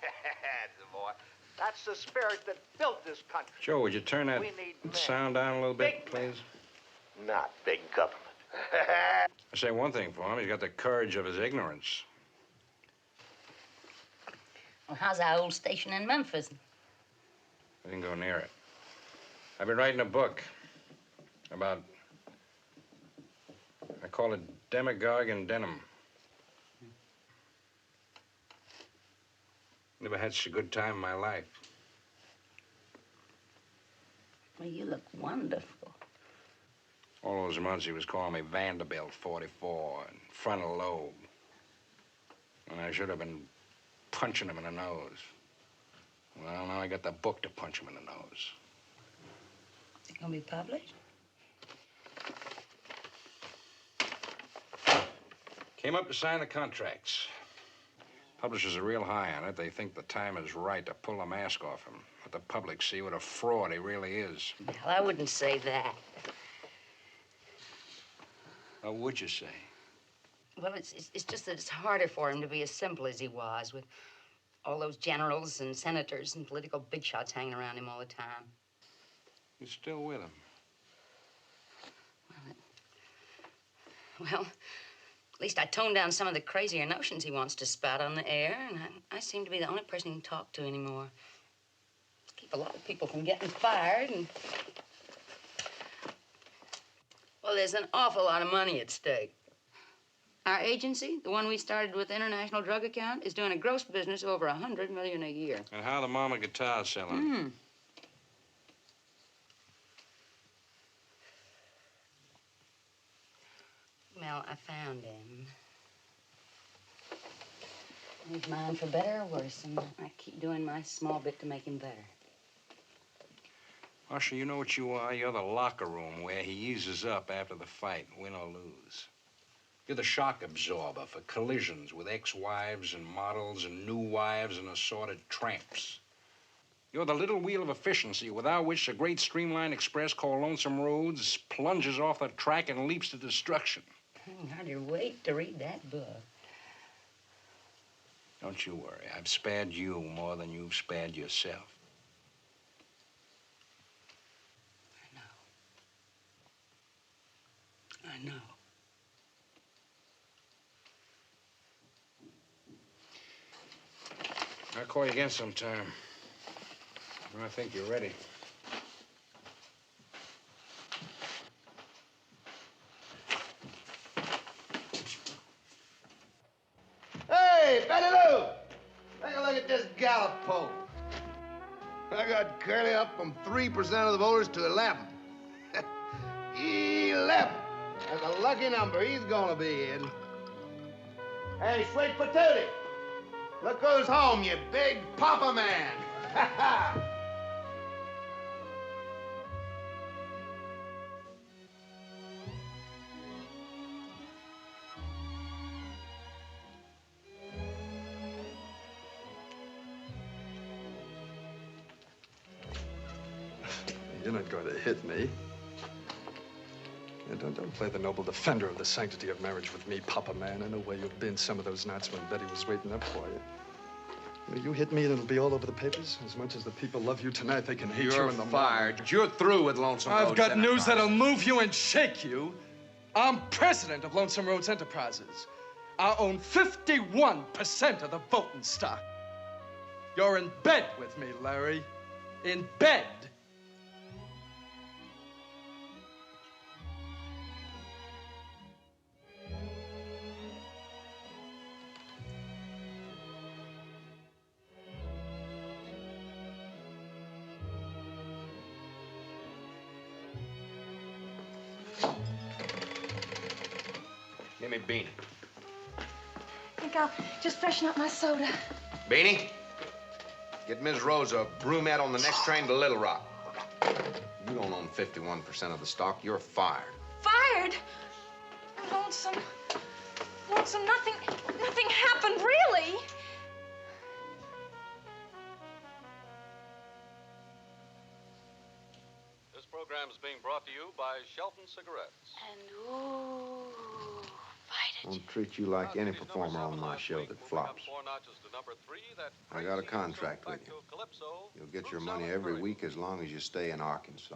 That's the boy. That's the spirit that built this country. Joe, would you turn that We need men. sound down a little bit, please? Not big government. I say one thing for him. He's got the courage of his ignorance. Well, how's our old station in Memphis? I didn't go near it. I've been writing a book about, I call it Demagogue in Denim. Never had such a good time in my life. Well, you look wonderful. All those months he was calling me Vanderbilt 44 and frontal lobe. And I should have been punching him in the nose. Well, now I got the book to punch him in the nose. Is it gonna be published? Came up to sign the contracts. Publishers are real high on it. They think the time is right to pull the mask off him. Let the public see what a fraud he really is. Well, I wouldn't say that. What would you say? Well, it's just that it's harder for him to be as simple as he was, with all those generals and senators and political big shots hanging around him all the time. You're still with him. Well, at least I toned down some of the crazier notions he wants to spout on the air, and I seem to be the only person he can talk to anymore. Keep a lot of people from getting fired, and... Well, there's an awful lot of money at stake. Our agency, the one we started with International Drug Account, is doing a gross business of over $100 million a year. And how the Mama guitar's selling? Well, I found him. He's mine for better or worse, and I keep doing my small bit to make him better. Marcia, you know what you are? You're the locker room where he eases up after the fight, win or lose. You're the shock absorber for collisions with ex-wives and models and new wives and assorted tramps. You're the little wheel of efficiency without which the great streamlined express called Lonesome Roads plunges off the track and leaps to destruction. I hardly wait to read that book. Don't you worry. I've spared you more than you've spared yourself. I know. I'll call you again sometime. When I think you're ready. Hey, Betty Lou! Take a look at this Gallup poll. I got Curly up from 3% of the voters to 11. 11! That's a lucky number he's gonna be in. Hey, Sweet Patootie! Look who's home, you big papa man! Ha ha! You're not going to hit me. Yeah, don't play the noble defender of the sanctity of marriage with me, Papa Man. I know where you've been some of those nights when Betty was waiting up for you. You hit me and it'll be all over the papers. As much as the people love you tonight, they can hate you in the morning. You're fired. You're through with Lonesome Roads I've got news Enterprises. that'll move you and shake you. I'm president of Lonesome Roads Enterprises. I own 51% of the voting stock. You're in bed with me, Larry. in bed. Give me Beanie. I think I'll just freshen up my soda. Beanie, get Ms. Rose a brunette on the next train to Little Rock. You don't own 51% of the stock. You're fired. Fired? Lonesome. Lonesome, nothing happened, really. This program is being brought to you by Shelton Cigarettes. And ooh, I won't treat you like any performer on my show that flops. I got a contract with you. You'll get your money every week as long as you stay in Arkansas.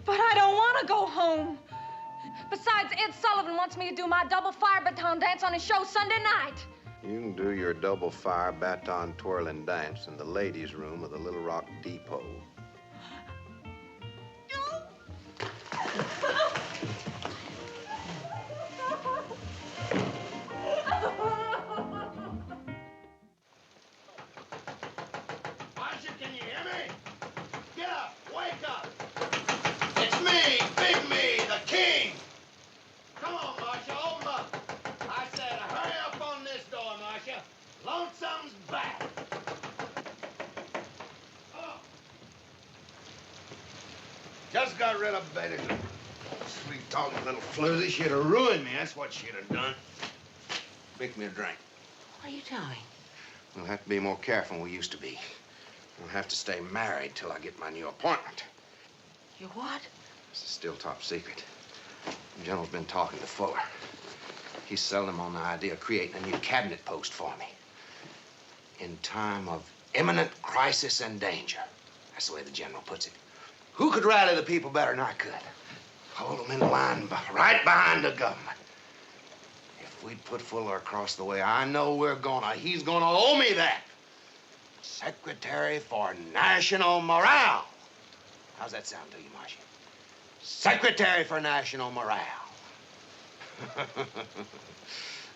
But I don't want to go home. Besides, Ed Sullivan wants me to do my double fire baton dance on his show Sunday night. You can do your double fire baton twirling dance in the ladies' room of the Little Rock Depot. Marcia, can you hear me? Get up, wake up. It's me, Big Me, the king. Come on, Marcia, open up. I said, hurry up on this door, Marcia. Lonesome's back. Oh. Just got rid of Betty. Sweet-talking little floozy. She'd have ruined me. That's what she'd have done. Make me a drink. What are you doing? We'll have to be more careful than we used to be. We'll have to stay married till I get my new appointment. You what? It's still top secret. The general's been talking to Fuller. He's selling him on the idea of creating a new cabinet post for me. In time of imminent crisis and danger. That's the way the general puts it. Who could rally the people better than I could? Hold them in line right behind the government. If we'd put Fuller across the way I know we're gonna, he's gonna owe me that. Secretary for National Morale. How's that sound to you, Marcia? Secretary for National Morale.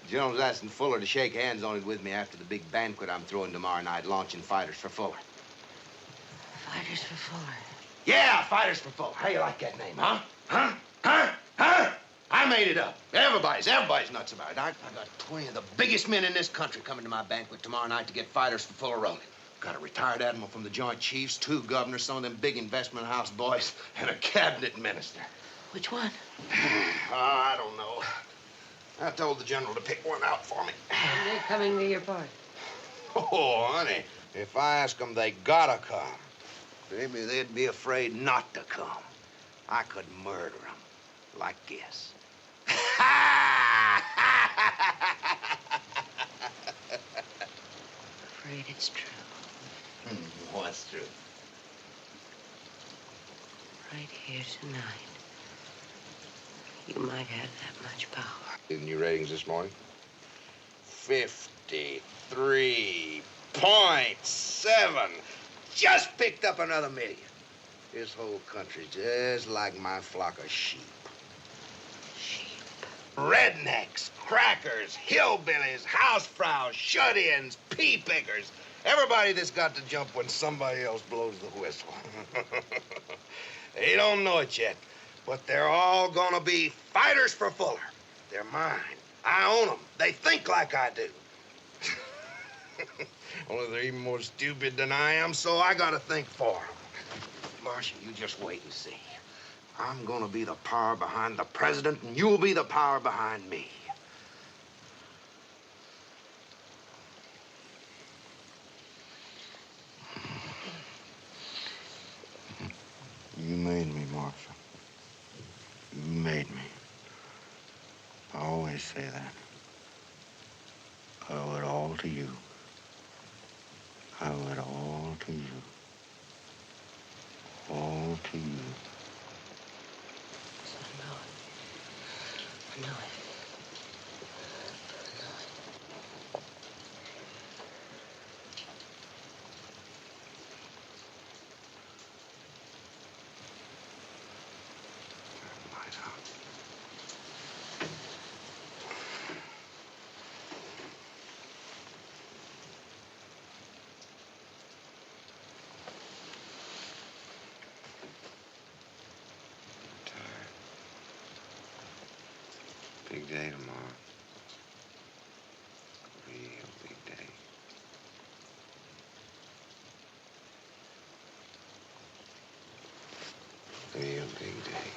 General's asking Fuller to shake hands on it with me after the big banquet I'm throwing tomorrow night, launching Fighters for Fuller. Fighters for Fuller. Yeah, Fighters for Fuller. How you like that name, huh? Huh? I made it up. Everybody's nuts about it. I got 20 of the biggest men in this country coming to my banquet tomorrow night to get Fighters for Fuller rolling. Got a retired admiral from the Joint Chiefs, 2 governors, some of them big investment house boys, and a cabinet minister. Which one? I don't know. I told the general to pick one out for me. And they're coming to your party. Oh, honey, if I ask them, they gotta come. Maybe they'd be afraid not to come. I could murder them like this. Afraid it's true. What's true? Right here tonight, you might have that much power. In your ratings this morning? 53.7. Just picked up another million. This whole country's just like my flock of sheep. Rednecks, crackers, hillbillies, housefrows, shut-ins, pea pickers. Everybody that's got to jump when somebody else blows the whistle. They don't know it yet, but they're all gonna be fighters for Fuller. They're mine. I own them. They think like I do. Only they're even more stupid than I am, so I gotta think for them. Marcia, you just wait and see. I'm gonna be the power behind the president, and you'll be the power behind me. You made me, Marcia. You made me. I always say that. I owe it all to you. I owe it all to you. All to you. I know it. Big day tomorrow. Real big day. Real big day.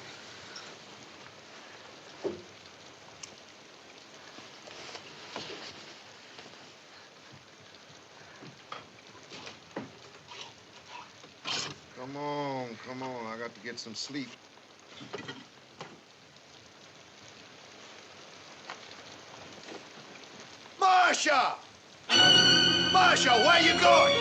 Come on. I got to get some sleep. Marcia! Marcia, where you going?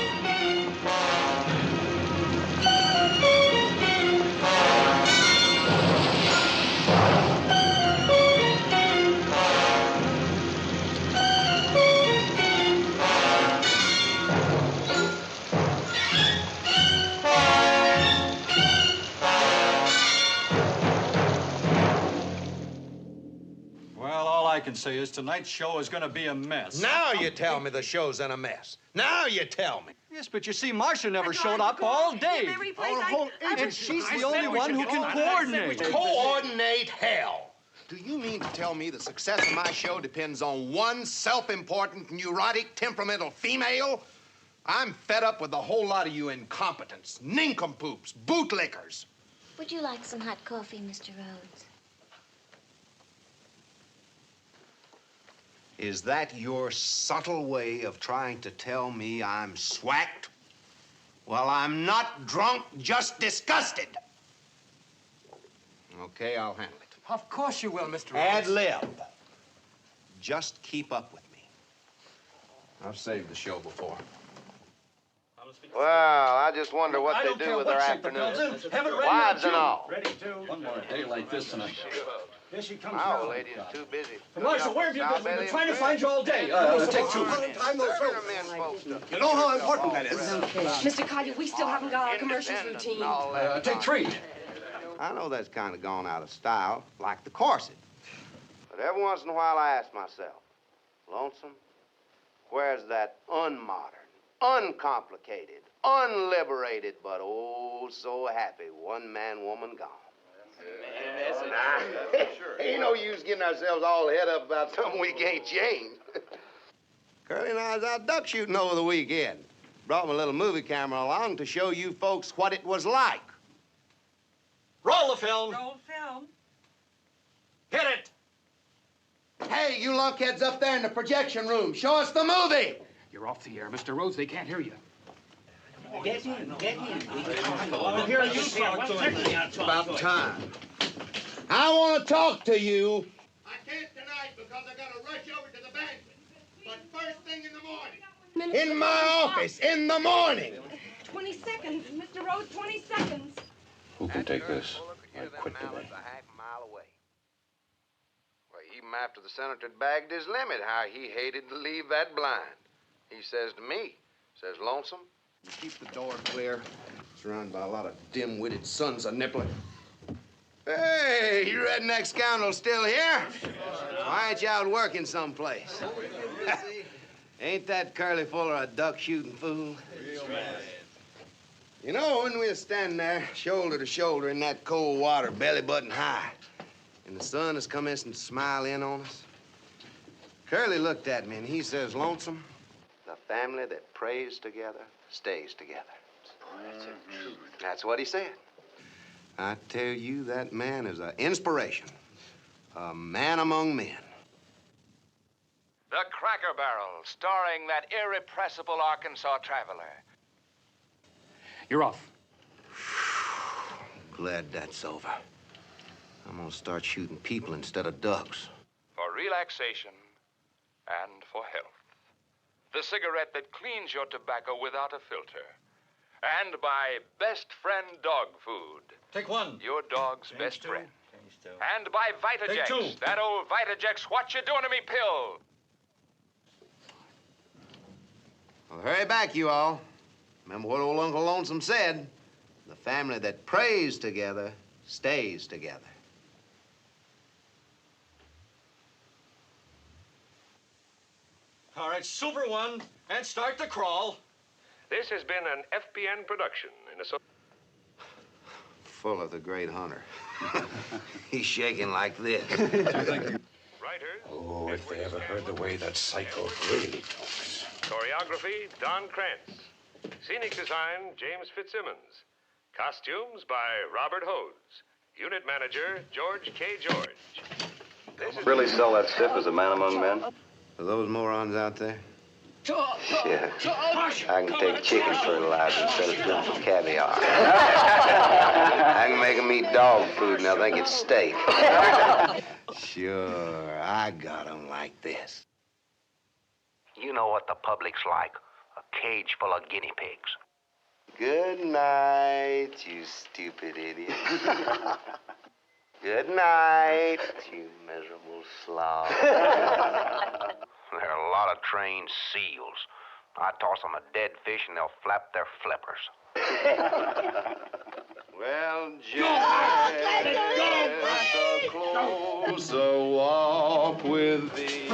Well, all I can say is tonight's show is going to be a mess. Now you tell me the show's in a mess. Now you tell me. Yes, but you see, Marcia never showed up all day. And she's the only one who can coordinate. Coordinate hell. Do you mean to tell me the success of my show depends on one self-important, neurotic, temperamental female? I'm fed up with a whole lot of you incompetents, nincompoops, bootlickers. Would you like some hot coffee, Mr. Rhodes? Is that your subtle way of trying to tell me I'm swacked? Well, I'm not drunk, just disgusted. Okay, I'll handle it. Of course you will, Mr. Rhodes. Ad lib. Just keep up with me. I've saved the show before. Well, I just wonder what they do with their afternoons. Wives and all. Ready to. One more day like this tonight. Here she comes Our now. lady is too busy. Marcia, where have you been? We've been trying to find you all day. Take two. You know how important that is. Mr. Collier, we still haven't got our commercials routine. Take three. I know that's kind of gone out of style, like the corset. But every once in a while I ask myself, Lonesome, where's that unmodern, uncomplicated, unliberated, but oh so happy one-man woman gone? Ain't no use getting ourselves all head up about something we can't change. Curly and I was out duck shooting over the weekend. Brought my little movie camera along to show you folks what it was like. Roll the film. Roll film. Hit it. Hey, you lunkheads up there in the projection room, show us the movie. You're off the air, Mr. Rhodes. They can't hear you. Get in. It's about time. I want to talk to you. I can't tonight because I got to rush over to the banquet. But first thing in the morning. In my office, in the morning. 20 seconds, Mr. Rhodes, 20 seconds. Who can take this? I quit today. A half mile away. Well, even after the senator bagged his limit, how he hated to leave that blind. He says to me, says, Lonesome, you keep the door clear. Surrounded by a lot of dim-witted sons of nippling. Hey, you redneck scoundrel still here? Why ain't you out working someplace? Ain't that Curly Fuller a duck-shooting fool? You know, when we were standing there, shoulder to shoulder in that cold water, belly button high, and the sun has come in and smile in on us, Curly looked at me and he says, Lonesome, the family that prays together stays together. That's what he said. I tell you, that man is an inspiration. A man among men. The Cracker Barrel, starring that irrepressible Arkansas traveler. You're off. Glad that's over. I'm gonna start shooting people instead of ducks. For relaxation and for health. The cigarette that cleans your tobacco without a filter. And by Best Friend Dog Food. Take one. Your dog's best friend. And by Take two. Vitajex, that old Vitajex what you doing to me pill. Well, hurry back, you all. Remember what old Uncle Lonesome said. The family that prays together stays together. All right, silver one, and start the crawl. This has been an FPN production in a... Fuller, the great hunter. He's shaking like this. Right Writers, Oh, if they ever heard the way that psycho really talks. choreography, Don Krantz. Scenic design, James Fitzsimmons. Costumes by Robert Hodes. Unit manager, George K. George. Really sell that stiff as a man among men? Are those morons out there? Yeah. I can take chicken fertilizer instead of good for caviar. I can make them eat dog food and they'll think it's steak. Sure, I got them like this. You know what the public's like. A cage full of guinea pigs. Good night, you stupid idiot. Good night, you miserable slob. There are a lot of trained seals. I toss them a dead fish and they'll flap their flippers. Well, Jack, a closer walk with thee.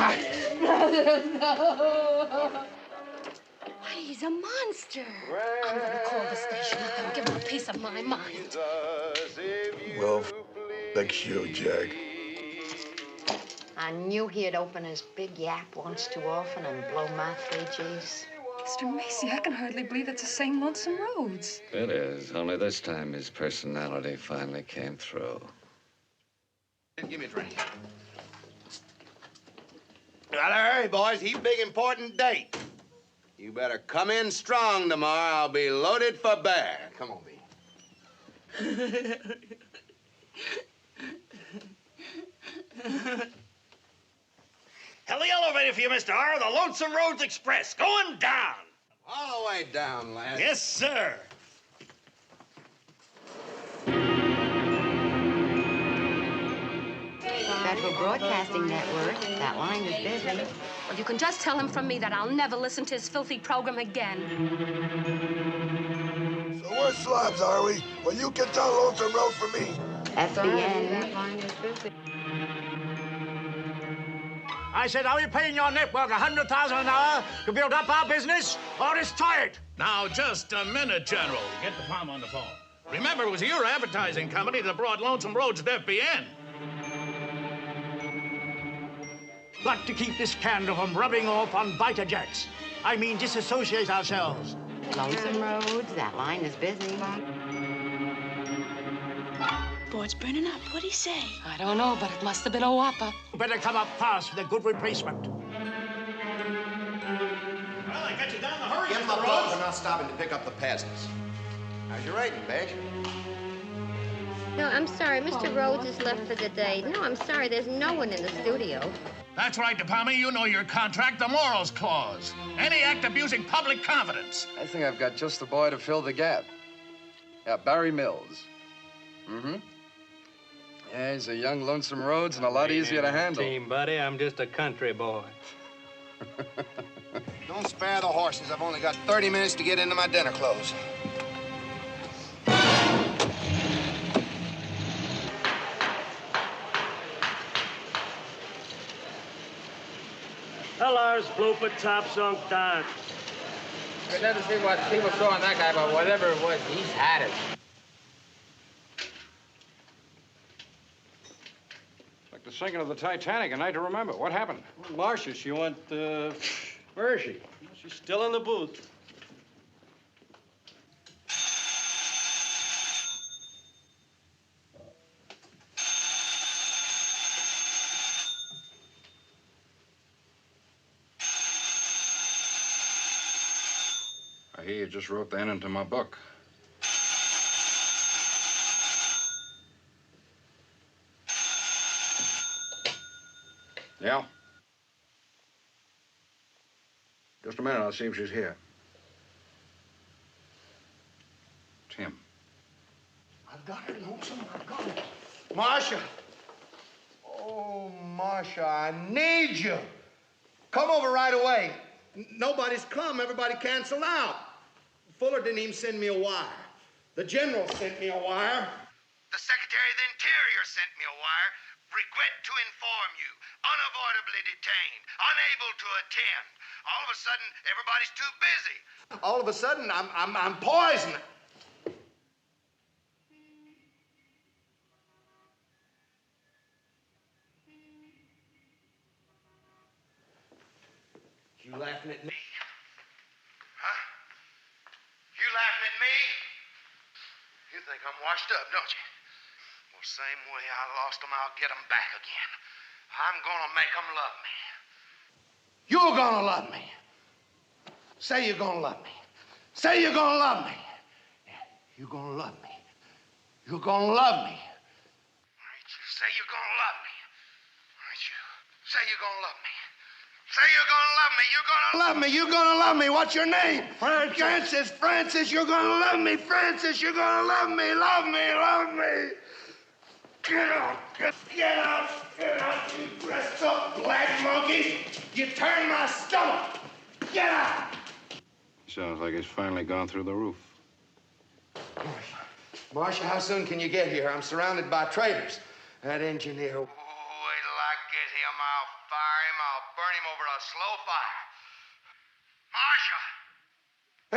He's a monster. I'm gonna call the station. I'll give him a piece of my mind. Well, thanks you, Jack. I knew he'd open his big yap once too often and blow my 3 Gs. Mr. Macy, I can hardly believe it's the same Lonesome Rhodes. It is, only this time his personality finally came through. Give me a drink. Well, hurry, boys. He's big, important date. You better come in strong tomorrow. I'll be loaded for bear. Come on, B. Hell, the elevator for you, Mr. R. The Lonesome Rhodes Express. Going down. All the way down, lad. Yes, sir. Federal Broadcasting Network. That line is busy. Well, you can just tell him from me that I'll never listen to his filthy program again. So we're slobs, are we? Well, you can tell Lonesome Rhodes for me. FBN. That line is busy. I said, are we paying your network $100,000 an hour to build up our business or destroy it? Now, just a minute, General. Get the palm on the phone. Remember, it was your advertising company that brought Lonesome Rhodes to FBN. Got to keep this candle from rubbing off on biter jacks. I mean, disassociate ourselves. Lonesome Rhodes. That line is busy. Board's burning up. What'd he say? I don't know, but it must have been a whopper. Better come up fast with a good replacement. Well, I got you down the hurry, Give him a ball for not stopping to pick up the peasants. How's your rating, Beige? No, I'm sorry. Mr. Rhodes is left for the day. No, I'm sorry. There's no one in the studio. That's right, DePalma. You know your contract, the morals clause. Any act abusing public confidence. I think I've got just the boy to fill the gap. Yeah, Barry Mills. Mm-hmm. Yeah, he's a young Lonesome Rhodes and a lot easier to handle. Team, buddy, I'm just a country boy. Don't spare the horses. I've only got 30 minutes to get into my dinner clothes. Hello, blooper top sunk down. It doesn't see what people saw in that guy, but whatever it was, he's had it. Like the sinking of the Titanic, a night to remember. What happened? Marcia, she went, where is she? She's still in the booth. I hear you just wrote that into my book. Yeah? Just a minute, I'll see if she's here. Tim. I've got her, Lonesome. I've got her. Marcia. Oh, Marcia, I need you. Come over right away. Nobody's come. Everybody canceled out. Fuller didn't even send me a wire. The general sent me a wire. The Secretary of the Interior sent me a wire. Regret to inform you. Unavoidably detained. Unable to attend. All of a sudden, everybody's too busy. All of a sudden, I'm poisoned. You laughing at me? Huh? You laughing at me? You think I'm washed up, don't you? Well, same way I lost them, I'll get them back again. I'm gonna make them love me. You're gonna love me. Say you're gonna love me. Say you're gonna love me. Yeah, you're gonna love me. You're gonna love me. Ain't you? Say you're gonna love me. Ain't you? Say you're gonna love me. Say you're gonna love me. You're gonna love me. You're gonna love me. What's your name? Francis. Francis. Francis, you're gonna love me. Francis, you're gonna love me. Love me. Love me. Get out. Get out. Get out, you dressed up black monkey. You turned my stomach. Get out. Sounds like it's finally gone through the roof. Marcia, how soon can you get here? I'm surrounded by traitors. That engineer. Wait till I get him. I'll fire him. I'll burn him over a slow fire. Marcia!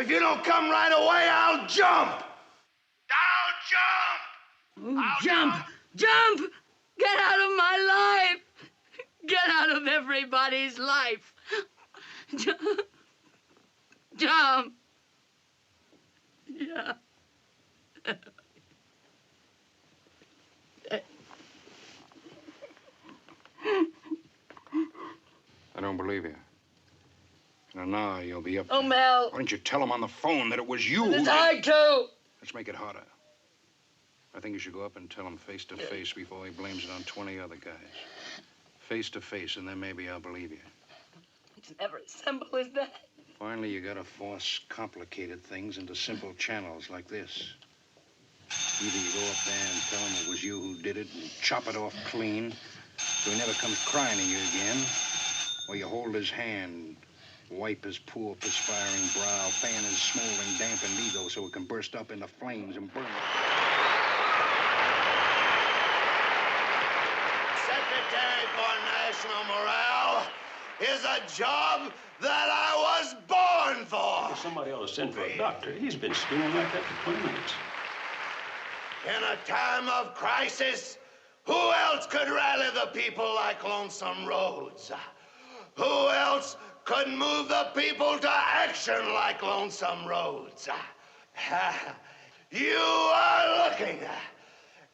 If you don't come right away, I'll jump! I'll jump! Jump! Get out of my life! Get out of everybody's life! Jump! Jump! Yeah. I don't believe you. Now you'll be up. Oh, Mel. Why didn't you tell him on the phone that it was you? It's hard to. Let's make it harder. I think you should go up and tell him face to face before he blames it on 20 other guys. Face to face, and then maybe I'll believe you. It's never as simple as that. Finally, you gotta force complicated things into simple channels like this. Either you go up there and tell him it was you who did it and chop it off clean so he never comes crying to you again, or you hold his hand, wipe his poor, perspiring brow, fan his smoldering, dampened ego so it can burst up into flames and burn. Secretary for National Morale is a job that I was born for. Well, somebody ought to send for a doctor. He's been spinning like that for 20 minutes. In a time of crisis, who else could rally the people like Lonesome Rhodes? Who else could move the people to action like Lonesome Rhodes? You are looking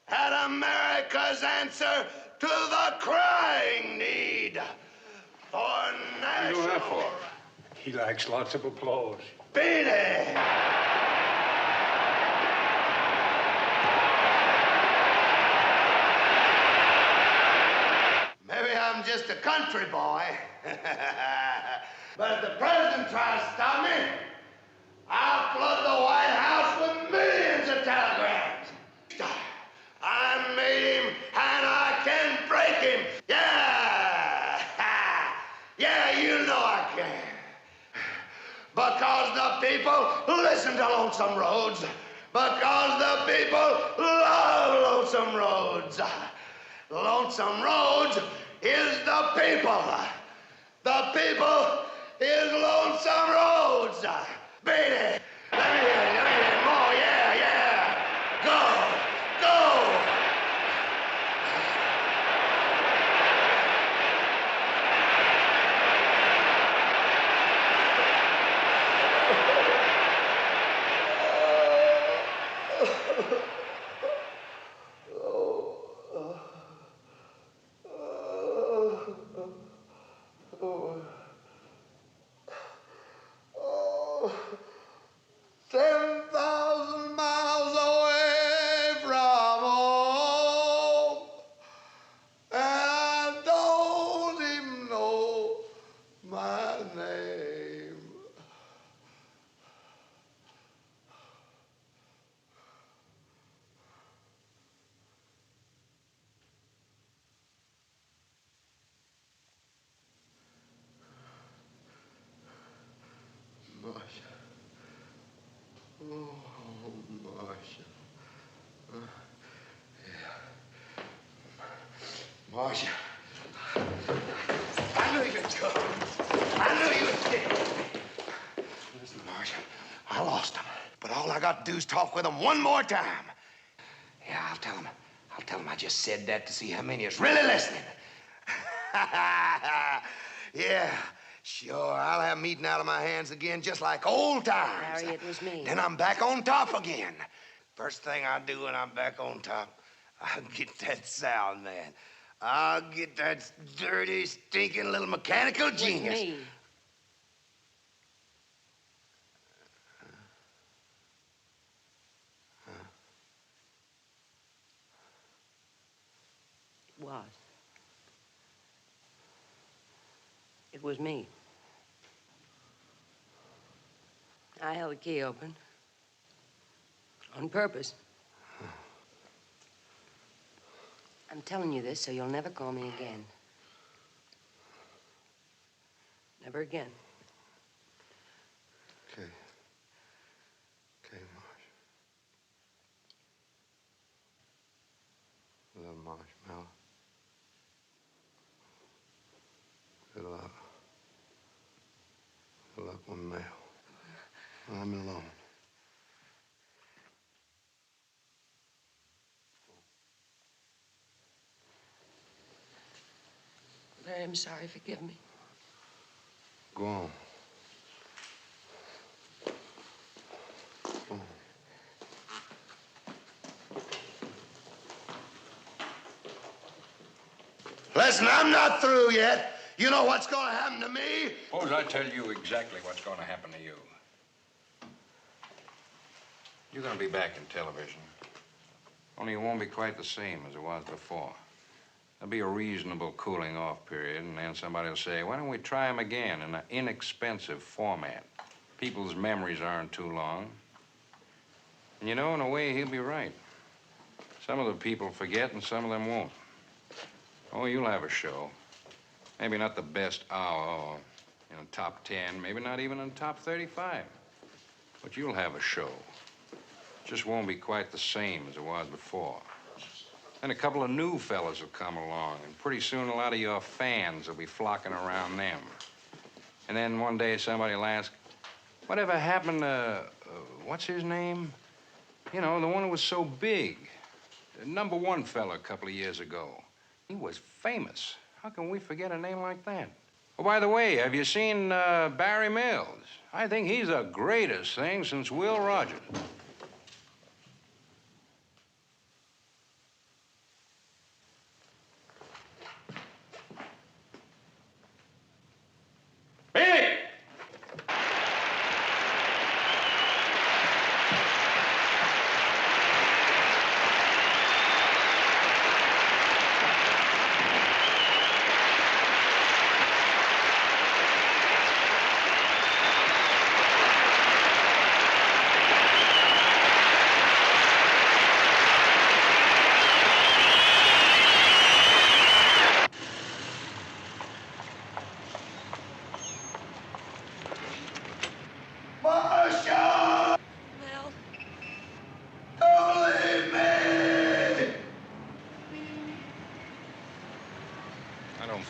at America's answer to the crying need for national... You know that for? He likes lots of applause. Beat it! Maybe I'm just a country boy. But if the president tries to stop me, I'll flood the White House with millions of telegrams. I made him, and I can break him. Yeah! Yeah, you know I can. Because the people listen to Lonesome Rhodes. Because the people love Lonesome Rhodes. Lonesome Rhodes is the people. The people is Lonesome Rhodes. Beat it. Let me hear it more. Yeah, yeah. Go, go. Marcia. I knew you'd come. I knew you'd get me. Listen, Marcia, I lost him. But all I got to do is talk with him one more time. Yeah, I'll tell him I just said that to see how many is really listening. Yeah, Sure, I'll have meat out of my hands again just like old times. Harry, it was me. Then I'm back on top again. First thing I do when I'm back on top, I'll get that sound man. I'll get that dirty, stinking little mechanical genius. Me. It was. It was me. I held the key open. On purpose. I'm telling you this so you'll never call me again. Never again. Okay. Okay, Marsh. Little marshmallow. Good luck. Good luck with Mel. I'm alone. Larry, I'm sorry. Forgive me. Go on. Go on. Listen, I'm not through yet. You know what's going to happen to me? Suppose I tell you exactly what's going to happen to you. You're going to be back in television. Only it won't be quite the same as it was before. There'll be a reasonable cooling off period, and then somebody will say, why don't we try them again in an inexpensive format? People's memories aren't too long. And you know, in a way, he'll be right. Some of the people forget and some of them won't. Oh, you'll have a show. Maybe not the best hour or in the top 10, maybe not even in the top 35. But you'll have a show. Just won't be quite the same as it was before. And a couple of new fellas will come along, and pretty soon a lot of your fans will be flocking around them. And then one day somebody will ask, whatever happened to, what's his name? You know, the one who was so big. The #1 fella a couple of years ago. He was famous. How can we forget a name like that? Oh, by the way, have you seen Barry Mills? I think he's the greatest thing since Will Rogers.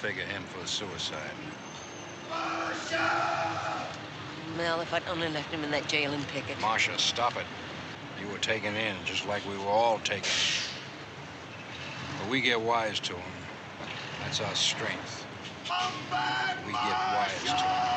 Figure him for suicide. Mel, if I'd only left him in that jail in Pickett. Marcia, stop it. You were taken in just like we were all taken in. But we get wise to him. That's our strength. We get wise to him.